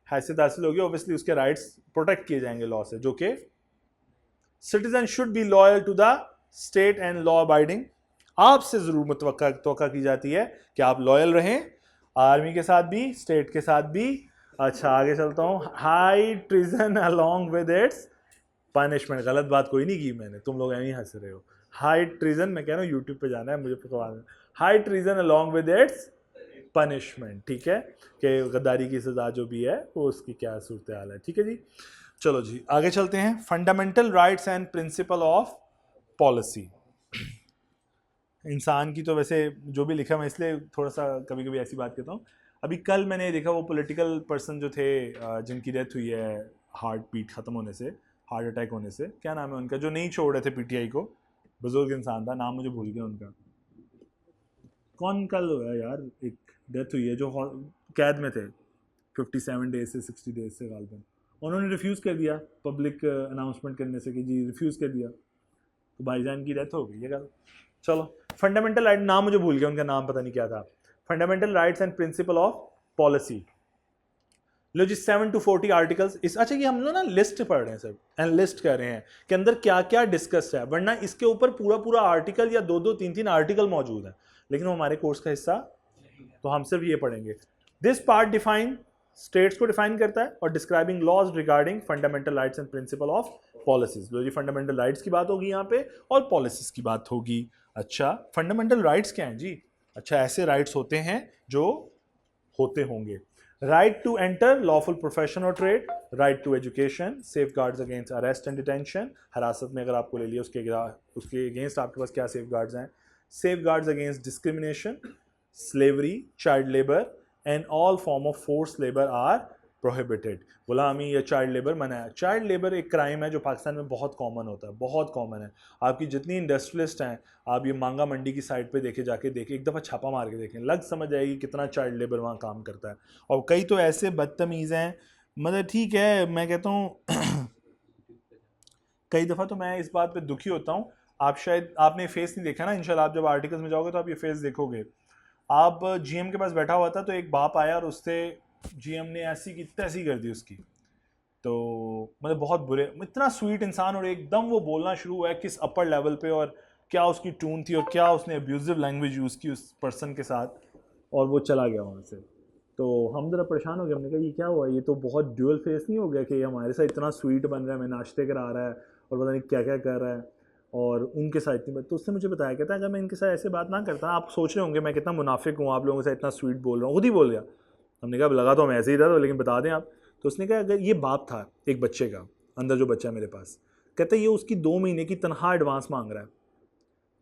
हैसियत हासिल होगी, ऑब्वियसली उसके राइट्स प्रोटेक्ट किए जाएंगे लॉ से, जो कि citizen should be loyal to the state and law abiding. आपसे जरूर मुतवक्का की जाती है कि आप लॉयल रहें, आर्मी के साथ भी, स्टेट के साथ भी। अच्छा आगे चलता हूँ। High treason along with its punishment, गलत बात कोई नहीं की मैंने, तुम लोग ऐसे हंस रहे हो। हाई ट्रीजन, मैं कह रहा हूँ यूट्यूब पे जाना है मुझे पता है। High treason along with its punishment, ठीक है, कि गद्दारी की सजा जो भी है वो उसकी क्या सूरत हाल है, ठीक है जी। चलो जी आगे चलते हैं। Fundamental rights and principle of policy. इंसान की तो वैसे जो भी लिखा, मैं इसलिए थोड़ा सा कभी कभी ऐसी बात कहता हूँ। अभी कल मैंने देखा वो पॉलिटिकल पर्सन जो थे जिनकी डेथ हुई है हार्ट बीट ख़त्म होने से, हार्ट अटैक होने से, क्या नाम है उनका, जो नहीं छोड़ रहे थे पीटीआई को, बुजुर्ग इंसान था, नाम मुझे भूल गया उनका। कौन कल हुआ यार, एक डेथ हुई है जो कैद में थे 57 डेज से 60 डेज से गालबन। उन्होंने रिफ्यूज़ कर दिया पब्लिक अनाउंसमेंट करने से कि जी रिफ्यूज़ कर दिया, तो भाईजान की डेथ हो गई है कल। चलो, फंडामेंटल राइट, नाम मुझे भूल गया उनका, नाम पता नहीं क्या था। Fundamental rights and principle of policy. लो जी 7 to 40 आर्टिकल्स इस, अच्छा ये हम लोग ना लिस्ट पढ़ रहे हैं सर, एनालिस्ट कर रहे हैं कि अंदर क्या क्या डिस्कस है, वरना इसके ऊपर पूरा पूरा आर्टिकल या 2 2 3 3 आर्टिकल मौजूद है, लेकिन वो हमारे कोर्स का हिस्सा, तो हम सिर्फ ये पढ़ेंगे। दिस पार्ट डिफाइन स्टेट्स को डिफाइन करता है और describing laws regarding fundamental rights and principle of policies. लो जी फंडामेंटल राइट्स की बात होगी यहाँ पे और पॉलिसीज की बात होगी। अच्छा फंडामेंटल राइट्स क्या हैं जी? अच्छा ऐसे राइट्स होते हैं जो होते होंगे, right to enter lawful profession और trade, right to education, safeguards against arrest and detention, हिरासत में अगर आपको ले लिया उसके अगेंस्ट आपके पास क्या सेफ गार्ड्स हैं, safeguards against discrimination, slavery, child labour and all form of force labour are prohibited. गुलामी या चाइल्ड लेबर मना है। चाइल्ड लेबर एक क्राइम है जो पाकिस्तान में बहुत कॉमन होता है, बहुत कॉमन है। आपकी जितनी इंडस्ट्रियलिस्ट हैं, आप ये मांगा मंडी की साइड पे देखे जाके देखें, एक दफ़ा छापा मार के देखें, लग समझ आएगी कितना चाइल्ड लेबर वहाँ काम करता है। और कई तो ऐसे बदतमीज़ हैं, मतलब ठीक है मैं कहता हूँ कई दफ़ा तो मैं इस बात पे दुखी होता हूँ, आप शायद आपने फेस नहीं देखा ना, इंशाल्लाह आप जब आर्टिकल्स में जाओगे तो आप ये फेस देखोगे। आप जीएम के पास बैठा हुआ था तो एक बाप आया और उससे जीएम ने ऐसी की तैसी कर दी उसकी, तो मतलब बहुत बुरे, इतना स्वीट इंसान और एकदम वो बोलना शुरू हुआ है किस अपर लेवल पे, और क्या उसकी टून थी और क्या उसने अब्यूजिव लैंग्वेज यूज़ की उस पर्सन के साथ, और वो चला गया वहाँ से। तो हम ज़रा परेशान हो गए, हमने कहा ये क्या हुआ, ये तो बहुत ड्यूअल फेस नहीं हो गया कि हमारे साथ इतना स्वीट बन रहा है, मैं नाश्ते करा रहा है और पता नहीं क्या क्या कर रहा है, और उनके साथ इतनी बात। तो उसने मुझे बताया, कहता है अगर मैं इनके साथ ऐसे बात ना करता, आप सोच रहे होंगे मैं कितना मुनाफिक हूँ, आप लोगों के साथ इतना स्वीट बोल रहा हूँ, खुद ही बोल गया। हमने कहा लगा तो हम ऐसे ही था, तो लेकिन बता दें आप। तो उसने कहा अगर ये बाप था एक बच्चे का, अंदर जो बच्चा मेरे पास, कहता है ये उसकी 2 महीने की तनख्वाह एडवांस मांग रहा है,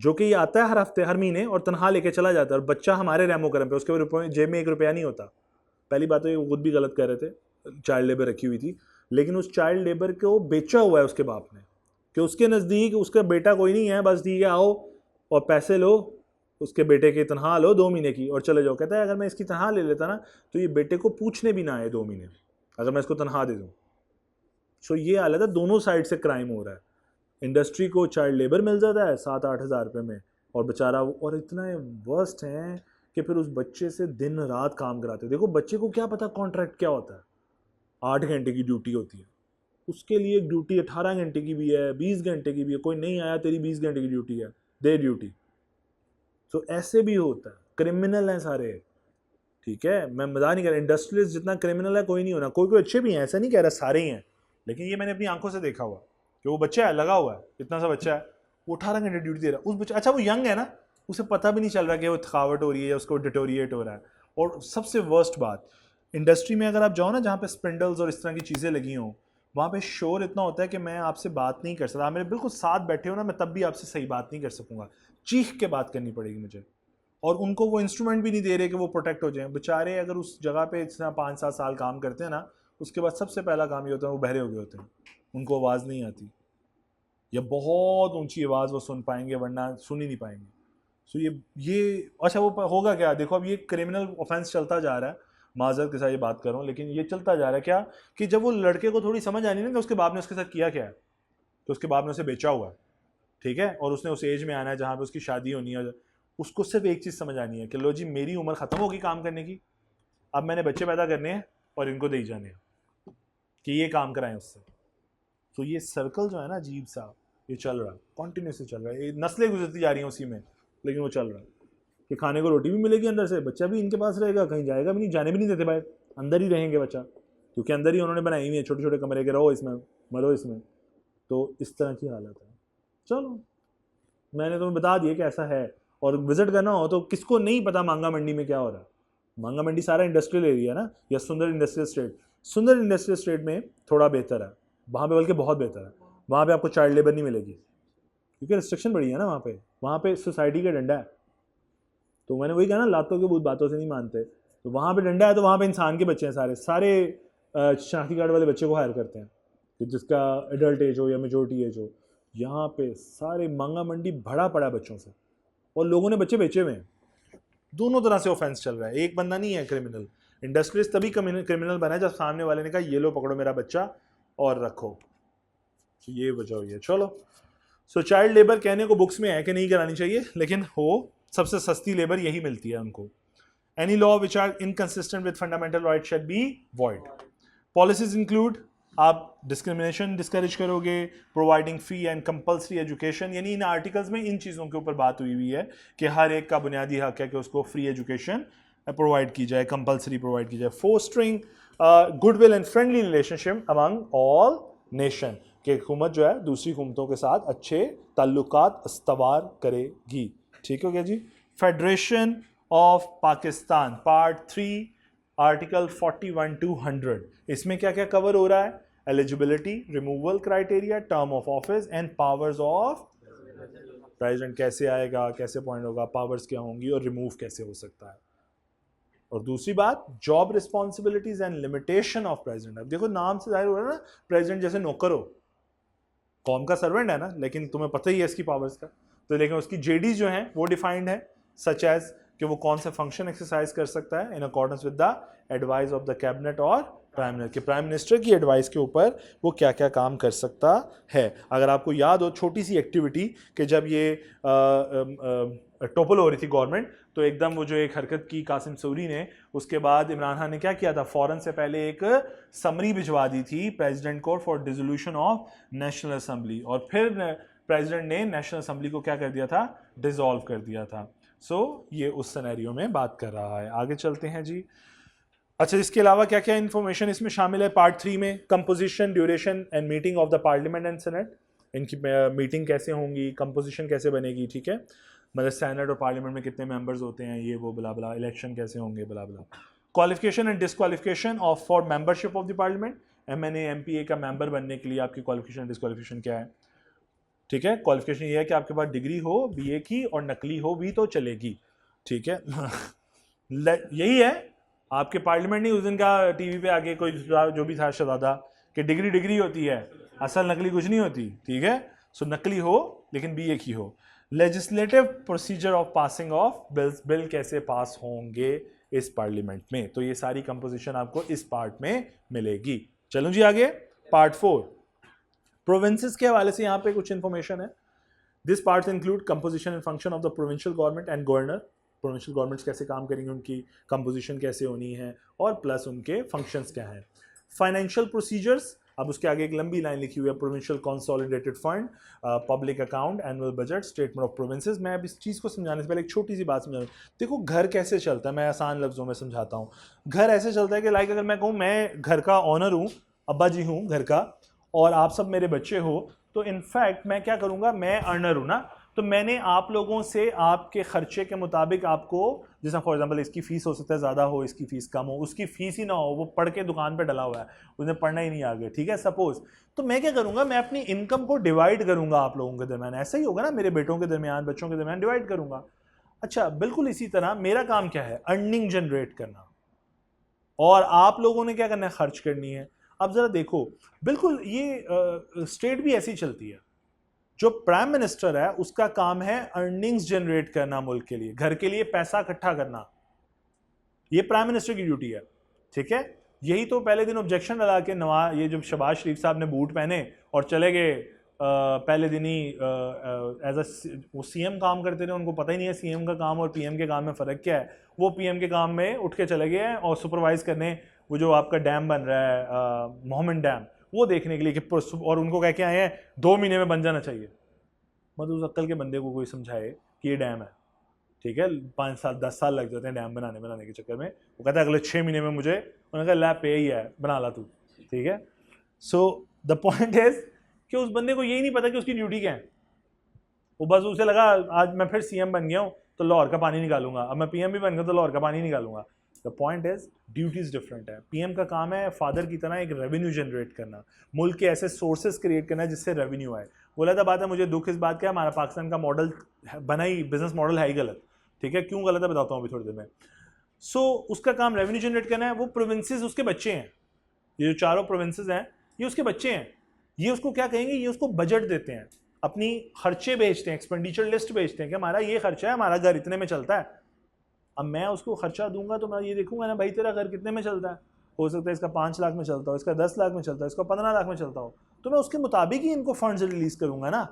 जो कि ये आता है हर हफ्ते हर महीने और तनख्वाह लेके चला जाता है, और बच्चा हमारे रहमो करम पे, उसके रुपये जेब में 1 रुपया नहीं होता। पहली बात तो ये खुद भी गलत कर रहे थे, चाइल्ड लेबर रखी हुई थी, लेकिन उस चाइल्ड लेबर को बेचा हुआ है उसके बाप ने, कि उसके नज़दीक उसका बेटा कोई नहीं है, बस ठीक है आओ और पैसे लो, उसके बेटे की तनख्वाह लो 2 महीने की और चले जाओ। कहता है अगर मैं इसकी तनख्वाह ले लेता ना तो ये बेटे को पूछने भी ना आए 2 महीने, अगर मैं इसको तनख्वाह दे दूँ। सो ये हालत है, दोनों साइड से क्राइम हो रहा है। इंडस्ट्री को चाइल्ड लेबर मिल जाता है 7-8 हज़ार रुपये में, और बेचारा, और इतना वर्स्ट है कि फिर उस बच्चे से दिन रात काम कराते। देखो बच्चे को क्या पता कॉन्ट्रैक्ट क्या होता है, 8 घंटे की ड्यूटी होती है, उसके लिए ड्यूटी 18 घंटे की भी है, 20 घंटे की भी है, कोई नहीं आया तेरी 20 घंटे की ड्यूटी है, दे ड्यूटी। तो ऐसे भी होता है, क्रिमिनल हैं सारे, ठीक है मैं मजाक नहीं कर रहा, इंडस्ट्रियलिस्ट जितना क्रिमिनल है कोई नहीं होना, कोई कोई अच्छे भी हैं, ऐसा नहीं कह रहा सारे ही हैं, लेकिन ये मैंने अपनी आंखों से देखा हुआ कि वो बच्चा है लगा हुआ है, इतना सा बच्चा है, वो 18 घंटे ड्यूटी दे रहा है उस बच्चा। अच्छा वो यंग है ना, उसे पता भी नहीं चल रहा कि वो थकावट हो रही है या उसको डिटोरिएट हो रहा है। और सबसे वर्स्ट बात, इंडस्ट्री में अगर आप जाओ ना जहाँ पे स्पिंडल्स और इस तरह की चीज़ें लगी हों, वहाँ पे शोर इतना होता है कि मैं आपसे बात नहीं कर सकता, आप मेरे बिल्कुल साथ बैठे हो ना, मैं तब भी आपसे सही बात नहीं कर सकूँगा, चीख के बात करनी पड़ेगी मुझे। और उनको वो इंस्ट्रूमेंट भी नहीं दे रहे कि वो प्रोटेक्ट हो जाएं बेचारे। अगर उस जगह पे इतना 5-7 साल काम करते हैं ना, उसके बाद सबसे पहला काम ये होता है वो बहरे हो गए होते हैं, उनको आवाज़ नहीं आती, या बहुत ऊंची आवाज़ वो सुन पाएंगे वरना सुन ही नहीं पाएंगे। सो ये अच्छा वो होगा क्या, देखो अब ये क्रिमिनल ऑफेंस चलता जा रहा है, माजरत के साथ ये बात कर रहा हूँ, लेकिन ये चलता जा रहा है क्या कि जब वो लड़के को थोड़ी समझ आनी ना कि उसके बाप ने उसके साथ किया क्या है, तो उसके बाप ने उसे बेचा हुआ है, ठीक है, और उसने उस एज में आना है जहाँ पे उसकी शादी होनी है, उसको सिर्फ एक चीज़ समझ आनी है कि लो जी मेरी उम्र ख़त्म होगी काम करने की, अब मैंने बच्चे पैदा करने हैं और इनको दे जाने हैं कि ये काम कराएं उससे। तो ये सर्कल जो है ना अजीब सा, ये चल रहा है, कॉन्टीन्यूसली चल रहा है, ये नस्लें गुजरती जा रही हैं उसी में, लेकिन वो चल रहा है कि खाने को रोटी भी मिलेगी अंदर से, बच्चा भी इनके पास रहेगा, कहीं जाएगा भी नहीं, जाने भी नहीं देते बाहर, अंदर ही रहेंगे बच्चा, क्योंकि अंदर ही उन्होंने बनाई हुई है छोटे छोटे कमरे के, रहो इसमें मरो इसमें। तो इस तरह की हालत है। चलो मैंने तुम्हें बता दिया कि ऐसा है, और विजिट करना हो तो किसको नहीं पता मांगा मंडी में क्या हो रहा है। मांगा मंडी सारा इंडस्ट्रियल एरिया है ना, या सुंदर इंडस्ट्रियल स्टेट, सुंदर इंडस्ट्रियल स्टेट में थोड़ा बेहतर है, वहाँ पे बल्कि बहुत बेहतर है, वहाँ पे आपको चाइल्ड लेबर नहीं मिलेगी क्योंकि रिस्ट्रिक्शन बड़ी है ना वहाँ पे सोसाइटी का डंडा है। तो मैंने वही कहा ना, लातों के भूत बातों से नहीं मानते, तो वहाँ पे डंडा है, तो वहाँ पे इंसान के बच्चे हैं, सारे शनाख्ती कार्ड वाले बच्चे को हायर करते हैं कि जिसका एडल्ट एज हो या मेजोरिटी एज हो। यहाँ पे सारे मांगा मंडी भरा पड़ा बच्चों से, और लोगों ने बच्चे बेचे हुए हैं, दोनों तरह से ऑफेंस चल रहा है, एक बंदा नहीं है क्रिमिनल। इंडस्ट्रियलिस्ट तभी क्रिमिनल बना है जब सामने वाले ने कहा ये लो पकड़ो मेरा बच्चा और रखो, तो ये वजह हुई है। चलो सो चाइल्ड लेबर कहने को बुक्स में है कि नहीं करानी चाहिए, लेकिन हो सबसे सस्ती लेबर यही मिलती है उनको। Any law which are inconsistent with fundamental right shall be void. Policies include, आप डिस्क्रिमिनेशन डिस्करेज करोगे, providing free and compulsory education, यानी इन आर्टिकल्स में इन चीज़ों के ऊपर बात हुई है कि हर एक का बुनियादी हक है कि उसको फ्री एजुकेशन प्रोवाइड की जाए, कंपल्सरी प्रोवाइड की जाए। Fostering goodwill and friendly relationship among all nation, कि हुकूमत जो है दूसरी हुकूमतों के साथ अच्छे ताल्लुकात इस्तवार करेगी। ठीक हो गया जी। Federation of Pakistan part 3 article 41 to 100, इसमें क्या क्या कवर हो रहा है? Eligibility, removal criteria, term of office and powers of president, कैसे आएगा, कैसे पॉइंट होगा, पावर्स क्या होंगी और रिमूव कैसे हो सकता है। और दूसरी बात, job responsibilities and limitation of president. अब देखो नाम से जाहिर हो रहा है ना, प्रेसिडेंट जैसे नौकर हो, कौम का सर्वेंट है ना, लेकिन तुम्हें पता ही है इसकी पावर्स का। तो लेकिन उसकी जेडी जो है वो डिफाइंड है, सच एज कि वो कौन से फंक्शन एक्सरसाइज कर सकता है इन accordance with the advice of the cabinet और प्राइम मिनिस्टर, कि प्राइम मिनिस्टर की एडवाइस के ऊपर वो क्या क्या काम कर सकता है। अगर आपको याद हो छोटी सी एक्टिविटी कि जब ये टोपल हो रही थी गवर्नमेंट, तो एकदम वो जो एक हरकत की कासिम सूरी ने, उसके बाद इमरान खान ने क्या किया था, फौरन से पहले एक समरी भिजवा दी थी प्रेसिडेंट को for dissolution of national assembly, और फिर प्रेसिडेंट ने नेशनल असेंबली को क्या कर दिया था, डिसॉल्व कर दिया था। सो ये उस सिनेरियो में बात कर रहा है। आगे चलते हैं जी। अच्छा, इसके अलावा क्या क्या इन्फॉर्मेशन इसमें शामिल है पार्ट 3 में? Composition, duration and meeting of the parliament and senate, इनकी मीटिंग कैसे होंगी, कंपोजिशन कैसे बनेगी, ठीक है, मतलब सेनेट और पार्लियामेंट में कितने मेंबर्स होते हैं, ये वो बला बला, इलेक्शन कैसे होंगे बला बला। Qualification and disqualification of for membership of the parliament, MNA MPA का मेंबर बनने के लिए आपकी क्वालिफिकेशन डिसक्वालिफिकेशन क्या है, ठीक है। क्वालिफिकेशन ये है कि आपके पास डिग्री हो BA की और नकली हो भी तो चलेगी, ठीक है। यही है, आपके पार्लियामेंट नहीं उस दिन का टीवी पे आके कोई जो भी था शहजादा कि डिग्री डिग्री होती है, असल नकली कुछ नहीं होती, ठीक है। सो नकली हो लेकिन BA की हो। Legislative procedure of passing of bills, bill कैसे पास होंगे इस पार्लियामेंट में, तो ये सारी कंपोजिशन आपको इस पार्ट में मिलेगी। चलो जी आगे, पार्ट 4 प्रोविंसेस के हवाले से यहाँ पे कुछ इंफॉर्मेशन है। This parts include composition and function of the provincial government and governor, provincial governments कैसे काम करेंगे, उनकी कंपोजिशन कैसे होनी है, और प्लस उनके फंक्शंस क्या हैं। फाइनेंशियल प्रोसीजर्स, अब उसके आगे एक लंबी लाइन लिखी हुई है, provincial consolidated fund, public account, annual budget, statement of provinces. मैं अब इस चीज़ को समझाने से पहले एक छोटी सी बात समझा। देखो घर कैसे चलता है, मैं आसान लफ्ज़ों में समझाता हूँ। घर ऐसे चलता है कि लाइक अगर मैं कहूँ मैं घर का ऑनर हूँ, अब्बा जी हूँ घर का, और आप सब मेरे बच्चे हो, तो इनफैक्ट मैं क्या करूँगा, मैं अर्नर हूँ ना, तो मैंने आप लोगों से आपके खर्चे के मुताबिक आपको, जैसा फॉर एग्जांपल इसकी फ़ीस हो सकता है ज़्यादा हो, इसकी फ़ीस कम हो, उसकी फ़ीस ही ना हो, वो पढ़ के दुकान पे डला हुआ है, उसने पढ़ना ही नहीं आगे, ठीक है सपोज, तो मैं क्या करूँगा, मैं अपनी इनकम को डिवाइड करूँगा आप लोगों के दरमियान। ऐसा ही होगा ना, मेरे बेटों के दरमियान, बच्चों के दरमियान डिवाइड करूँगा। अच्छा, बिल्कुल इसी तरह मेरा काम क्या है, अर्निंग जनरेट करना, और आप लोगों ने क्या करना है, खर्च करनी है। अब ज़रा देखो, बिल्कुल ये स्टेट भी ऐसी चलती है। जो प्राइम मिनिस्टर है उसका काम है अर्निंग्स जनरेट करना, मुल्क के लिए, घर के लिए पैसा इकट्ठा करना, ये प्राइम मिनिस्टर की ड्यूटी है, ठीक है। यही तो पहले दिन ऑब्जेक्शन लगा के नवाज, ये जो शहबाज शरीफ साहब ने बूट पहने और चले गए, पहले दिन ही एज अ वो CM काम करते रहे, उनको पता ही नहीं है CM का काम और PM के काम में फ़र्क क्या है। वो PM के काम में उठ के चले गए हैं और सुपरवाइज करने वो जो आपका डैम बन रहा है मोहम्मद डैम, वो देखने के लिए कि, और उनको कह के आए हैं 2 महीने में बन जाना चाहिए। मतलब उस अक्ल के बंदे को कोई समझाए कि ये डैम है, ठीक है, 5 साल 10 साल लग जाते हैं डैम बनाने के चक्कर में, वो कहता है अगले 6 महीने में मुझे, उन्होंने कहा लैब पे ही है, बना ला तू, ठीक है। सो द पॉइंट इज कि उस बंदे को यही नहीं पता कि उसकी ड्यूटी क्या है। वो बस उसे लगा आज मैं फिर CM बन गया हूँ तो लाहौर का पानी निकालूंगा, अब मैं PM भी बन गया तो लाहौर का पानी निकालूंगा। The point is duties different है। PM का काम है फादर की तरह एक रेवेन्यू जनरेट करना, मुल्क के ऐसे सोर्सेज क्रिएट करना जिससे रेवेन्यू आए। बोला था बात है, मुझे दुख इस बात का, हमारा पाकिस्तान का मॉडल बना ही, बिजनेस मॉडल है ही गलत, ठीक है। क्यों गलत है बताता हूँ अभी थोड़ी देर में। सो उसका काम रेवेन्यू जनरेट करना है। वो प्रोविंसेस उसके बच्चे हैं, ये जो 4 प्रोविंसेस हैं ये उसके बच्चे हैं। ये उसको क्या कहेंगे, ये उसको बजट देते हैं, अपनी खर्चे बेचते हैं, एक्सपेंडिचर लिस्ट बेचते हैं कि हमारा ये खर्चा है, हमारा घर इतने में चलता है। अब मैं उसको खर्चा दूंगा तो मैं ये देखूंगा ना भाई तेरा घर कितने में चलता है, हो सकता है इसका 5 लाख में चलता हो, इसका 10 लाख में चलता हो, इसका 15 लाख में चलता हो, तो मैं उसके मुताबिक ही इनको फंड्स रिलीज करूंगा ना।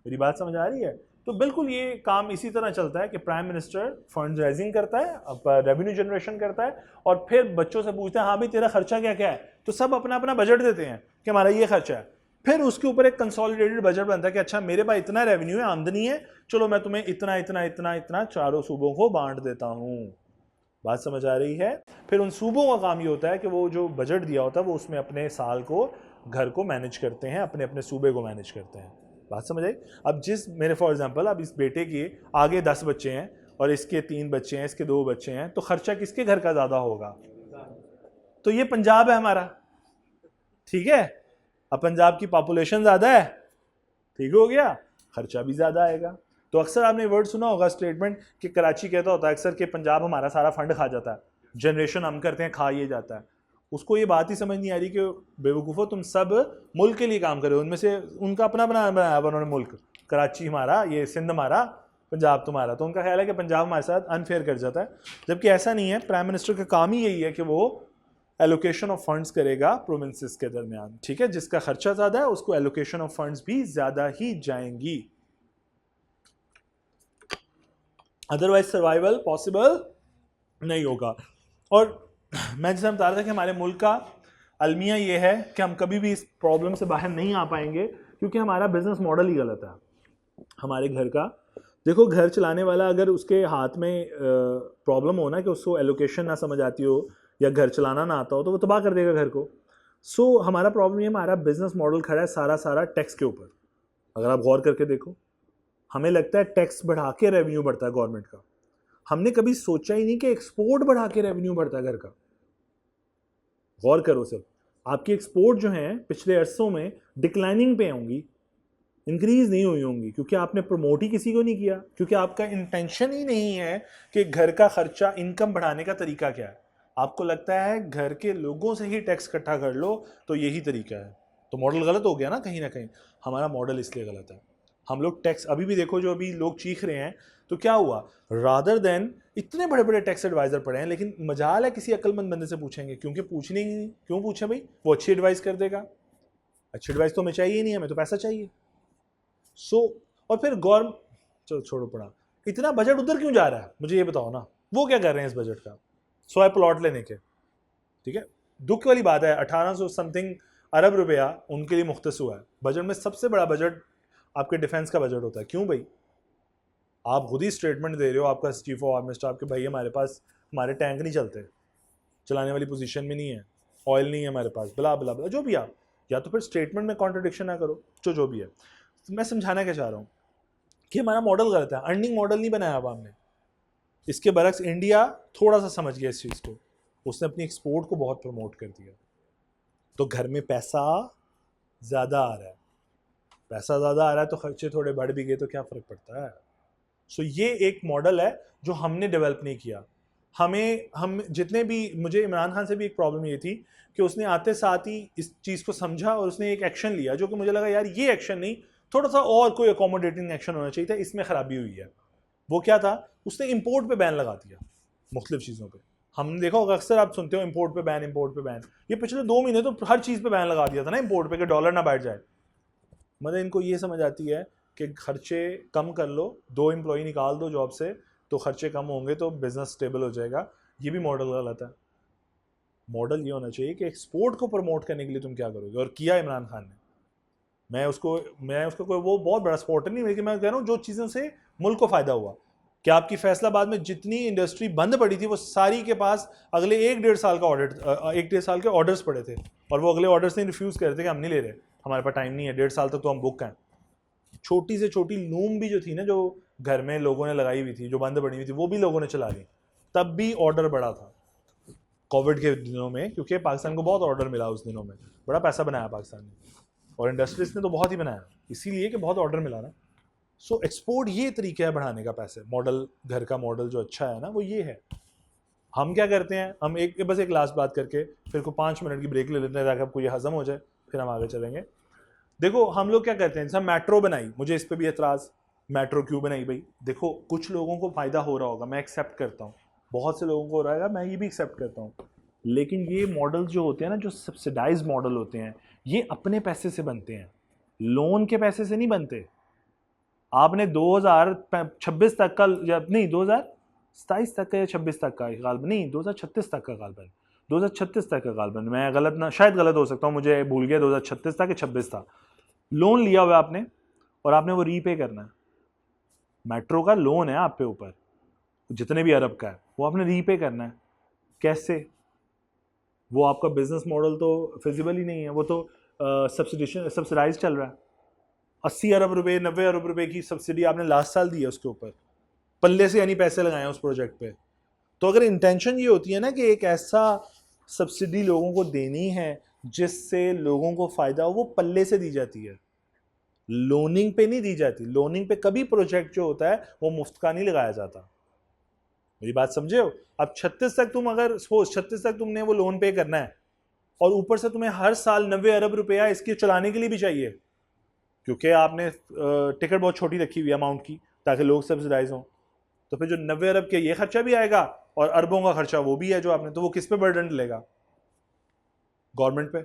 मेरी बात समझ आ रही है। तो बिल्कुल ये काम इसी तरह चलता है कि प्राइम मिनिस्टर फंड रेजिंग करता है, रेवेन्यू जनरेशन करता है, और फिर बच्चों से पूछते हैं हाँ भाई तेरा खर्चा क्या क्या है, तो सब अपना अपना बजट देते हैं कि हमारा ये खर्चा है। फिर उसके ऊपर एक कंसोलिडेटेड बजट बनता है कि अच्छा मेरे पास इतना रेवेन्यू है, आमदनी है, चलो मैं तुम्हें इतना इतना इतना इतना चारों सूबों को बांट देता हूँ। बात समझ आ रही है? फिर उन सूबों का काम ये होता है कि वो जो बजट दिया होता है वो उसमें अपने साल को, घर को मैनेज करते हैं, अपने अपने सूबे को मैनेज करते हैं। बात समझ आई? अब जिस मेरे फॉर एग्जांपल अब इस बेटे के आगे 10 बच्चे हैं और इसके 3 बच्चे हैं, इसके 2 बच्चे हैं, तो खर्चा किसके घर का ज़्यादा होगा? तो ये पंजाब है हमारा, ठीक है? अब पंजाब की पॉपुलेशन ज़्यादा है, ठीक हो गया, खर्चा भी ज़्यादा आएगा। तो अक्सर आपने वर्ड सुना होगा स्टेटमेंट कि कराची कहता होता है अक्सर कि पंजाब हमारा सारा फंड खा जाता है, जनरेशन हम करते हैं खा ये जाता है। उसको ये बात ही समझ नहीं आ रही कि बेवकूफ़ो तुम सब मुल्क के लिए काम कर रहे हो, उनमें से उनका अपना बनाया उन्होंने मुल्क, कराची हमारा, ये सिंध हमारा, पंजाब तुम्हारा, तो उनका ख्याल है कि पंजाब हमारे साथ अनफेयर कर जाता है, जबकि ऐसा नहीं है। प्राइम मिनिस्टर का काम ही यही है कि वो एलोकेशन ऑफ फंड्स करेगा प्रोविंसेस के दरमियान, ठीक है? जिसका खर्चा ज़्यादा है उसको एलोकेशन ऑफ फंड्स भी ज़्यादा ही जाएंगी, अदरवाइज सर्वाइवल पॉसिबल नहीं होगा। और मैं जैसे बता रहा था कि हमारे मुल्क का अलमिया ये है कि हम कभी भी इस प्रॉब्लम से बाहर नहीं आ पाएंगे क्योंकि हमारा बिजनेस मॉडल ही गलत है। हमारे घर का देखो, घर चलाने वाला अगर उसके हाथ में प्रॉब्लम हो ना कि उसको एलोकेशन ना समझ आती हो या घर चलाना ना आता हो तो वो तबाह कर देगा घर को। सो हमारा प्रॉब्लम ये, हमारा बिजनेस मॉडल खड़ा है सारा टैक्स के ऊपर। अगर आप गौर करके देखो, हमें लगता है टैक्स बढ़ा के रेवेन्यू बढ़ता है गवर्नमेंट का, हमने कभी सोचा ही नहीं कि एक्सपोर्ट बढ़ा के रेवेन्यू बढ़ता है घर का। गौर करो सब, आपकी एक्सपोर्ट जो है पिछले अरसों में डिक्लाइनिंग पे होंगी, इंक्रीज नहीं हुई होंगी, क्योंकि आपने प्रमोट ही किसी को नहीं किया, क्योंकि आपका इंटेंशन ही नहीं है कि घर का खर्चा, इनकम बढ़ाने का तरीका क्या है। आपको लगता है घर के लोगों से ही टैक्स इकट्ठा कर लो तो यही तरीका है, तो मॉडल गलत हो गया ना कहीं ना कहीं। हमारा मॉडल इसलिए गलत है, हम लोग टैक्स अभी भी देखो, जो अभी लोग चीख रहे हैं, तो क्या हुआ, रादर देन इतने बड़े बड़े टैक्स एडवाइजर पड़े हैं, लेकिन मजाल है किसी अक्लमंद बंदे से पूछेंगे, क्योंकि पूछने क्यों पूछे भाई, वो अच्छी एडवाइस कर देगा। अच्छी एडवाइस तो हमें चाहिए ही नहीं, हमें तो पैसा चाहिए। और फिर गवर्नमेंट, चलो छोड़ो पड़ा, इतना बजट उधर क्यों जा रहा है मुझे ये बताओ ना, वो क्या कर रहे हैं इस बजट का, 100 प्लॉट लेने के, ठीक है? दुख वाली बात है 1800 समथिंग अरब रुपया उनके लिए मुख्तस हुआ है। बजट में सबसे बड़ा बजट आपके डिफेंस का बजट होता है। क्यों भाई? आप खुद ही स्टेटमेंट दे रहे हो, आपका चीफ ऑफ आर्मी स्टाफ के भाई हमारे पास, हमारे टैंक नहीं चलते, चलाने वाली पोजीशन में नहीं है, ऑयल नहीं है हमारे पास, बला बला बला, जो भी आप, या तो फिर स्टेटमेंट में कॉन्ट्रडिक्शन ना करो, जो भी है। तो मैं समझाना क्या चाह रहा हूँ कि हमारा मॉडल गलत है, अर्निंग मॉडल नहीं बनाया अब हमने। इसके बरक्स इंडिया थोड़ा सा समझ गया इस चीज़ को, उसने अपनी एक्सपोर्ट को बहुत प्रमोट कर दिया, तो घर में पैसा ज़्यादा आ रहा है, पैसा ज़्यादा आ रहा है तो खर्चे थोड़े बढ़ भी गए तो क्या फ़र्क पड़ता है। सो ये एक मॉडल है जो हमने डेवलप नहीं किया। हम जितने भी, मुझे इमरान खान से भी एक प्रॉब्लम ये थी कि उसने आते साथ ही इस चीज़ को समझा और उसने एक एक्शन लिया जो कि मुझे लगा यार ये एक्शन नहीं, थोड़ा सा और कोई अकोमोडेटिंग एक्शन होना चाहिए था, इसमें ख़राबी हुई है। वो क्या था, उसने इंपोर्ट पे बैन लगा दिया मुख्तलिफ चीज़ों पे। हमने देखा होगा, अक्सर आप सुनते हो इंपोर्ट पे बैन, इंपोर्ट पे बैन। ये पिछले 2 महीने तो हर चीज़ पे बैन लगा दिया था ना इंपोर्ट पे, कि डॉलर ना बैठ जाए। मतलब इनको ये समझ आती है कि खर्चे कम कर लो, 2 एम्प्लॉई निकाल दो जॉब से तो खर्चे कम होंगे तो बिजनेस स्टेबल हो जाएगा। ये भी मॉडल गलत है। मॉडल ये होना चाहिए कि एक्सपोर्ट को प्रमोट करने के लिए तुम क्या करोगे, और किया इमरान खान ने। मैं उसको कोई वो बहुत बड़ा सपोर्टर नहीं, लेकिन मैं कह रहा हूँ जो चीज़ों से मुल्क को फ़ायदा हुआ। कि आपकी फैसलाबाद में जितनी इंडस्ट्री बंद पड़ी थी वो सारी के पास अगले 1-1.5 साल का ऑर्डर, 1-1.5 साल के ऑर्डर्स पड़े थे, और वो अगले ऑर्डर्स ने रिफ्यूज़ कर रहे थे कि हम नहीं ले रहे, हमारे पास टाइम नहीं है, 1.5 साल तक तो हम बुक हैं। छोटी से छोटी लूम भी जो थी ना, जो घर में लोगों ने लगाई हुई थी, जो बंद पड़ी हुई थी, वो भी लोगों ने चला ली, तब भी ऑर्डर बढ़ा था कोविड के दिनों में, क्योंकि पाकिस्तान को बहुत ऑर्डर मिला उस दिनों में, बड़ा पैसा बनाया पाकिस्तान ने, और इंडस्ट्रीज ने तो बहुत ही बनाया, इसीलिए कि बहुत ऑर्डर मिला ना। सो एक्सपोर्ट ये तरीका है बढ़ाने का पैसे, मॉडल, घर का मॉडल जो अच्छा है ना वो ये है। हम क्या करते हैं, हम बस एक लास्ट बात करके फिर को 5 मिनट की ब्रेक ले लेते हैं ताकि आपको ये हजम हो जाए, फिर हम आगे चलेंगे। देखो हम लोग क्या करते हैं, जैसे मेट्रो बनाई, मुझे इस पर भी एतराज़, मेट्रो क्यों बनाई भाई? देखो कुछ लोगों को फ़ायदा हो रहा होगा, मैं एक्सेप्ट करता हूँ, बहुत से लोगों को हो रहा है, मैं ये भी एक्सेप्ट करता हूँ, लेकिन ये मॉडल जो होते हैं ना, जो सब्सिडाइज मॉडल होते हैं, ये अपने पैसे से बनते हैं, लोन के पैसे से नहीं बनते। आपने 2026 तक का या नहीं 2027 तक का या 26 तक का गालबन, नहीं 2036 तक का गालबन, 2036 तक का गालबन, मैं गलत ना, शायद गलत हो सकता हूँ, मुझे भूल गया 2036 था कि 26 था। लोन लिया हुआ आपने और आपने वो रीपे करना है। मेट्रो का लोन है आप पे ऊपर, जितने भी अरब का है, वो आपने रीपे करना है। कैसे? वो आपका बिजनेस मॉडल तो फिजिबल ही नहीं है, वो तो सब्सिडाइज चल रहा है। 80 अरब रुपए 90 अरब रुपए की सब्सिडी आपने लास्ट साल दी है उसके ऊपर, पल्ले से यानी पैसे लगाए उस प्रोजेक्ट पे। तो अगर इंटेंशन ये होती है ना कि एक ऐसा सब्सिडी लोगों को देनी है जिससे लोगों को फायदा हो, वो पल्ले से दी जाती है, लोनिंग पे नहीं दी जाती। लोनिंग पे कभी प्रोजेक्ट जो होता है वो मुफ्त का नहीं लगाया जाता। मेरी बात समझे हो? अब 36 तक तुम अगर सपोज 36 तक तुमने वो लोन पे करना है और ऊपर से तुम्हें हर साल 90 अरब रुपया इसके चलाने के लिए भी चाहिए, क्योंकि आपने टिकट बहुत छोटी रखी हुई है अमाउंट की ताकि लोग सब्सिडाइज हों, तो फिर जो 90 अरब के ये खर्चा भी आएगा और अरबों का खर्चा वो भी है जो आपने, तो वो किस पे बर्डन लेगा? गवर्नमेंट पे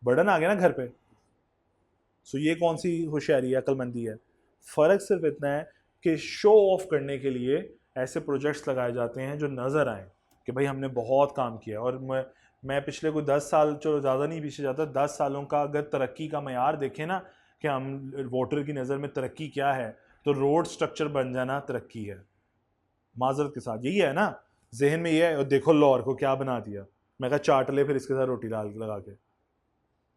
बर्डन आ गया ना घर पे। सो ये कौन सी होशियारी है, अक्लमंदी है? फर्क सिर्फ इतना है कि शो ऑफ करने के लिए ऐसे प्रोजेक्ट्स लगाए जाते हैं जो नज़र आए कि भाई हमने बहुत काम किया। और मैं पिछले कोई 10 साल, चलो ज़्यादा नहीं पीछे जाता, 10 सालों का अगर तरक्की का मयार देखें ना कि हम वोटर की नज़र में तरक्की क्या है, तो रोड स्ट्रक्चर बन जाना तरक्की है। माजरत के साथ यही है ना, जहन में ये है। और देखो लाहौर को क्या बना दिया, मैं कहा चाट ले फिर इसके साथ रोटी डाल लगा के।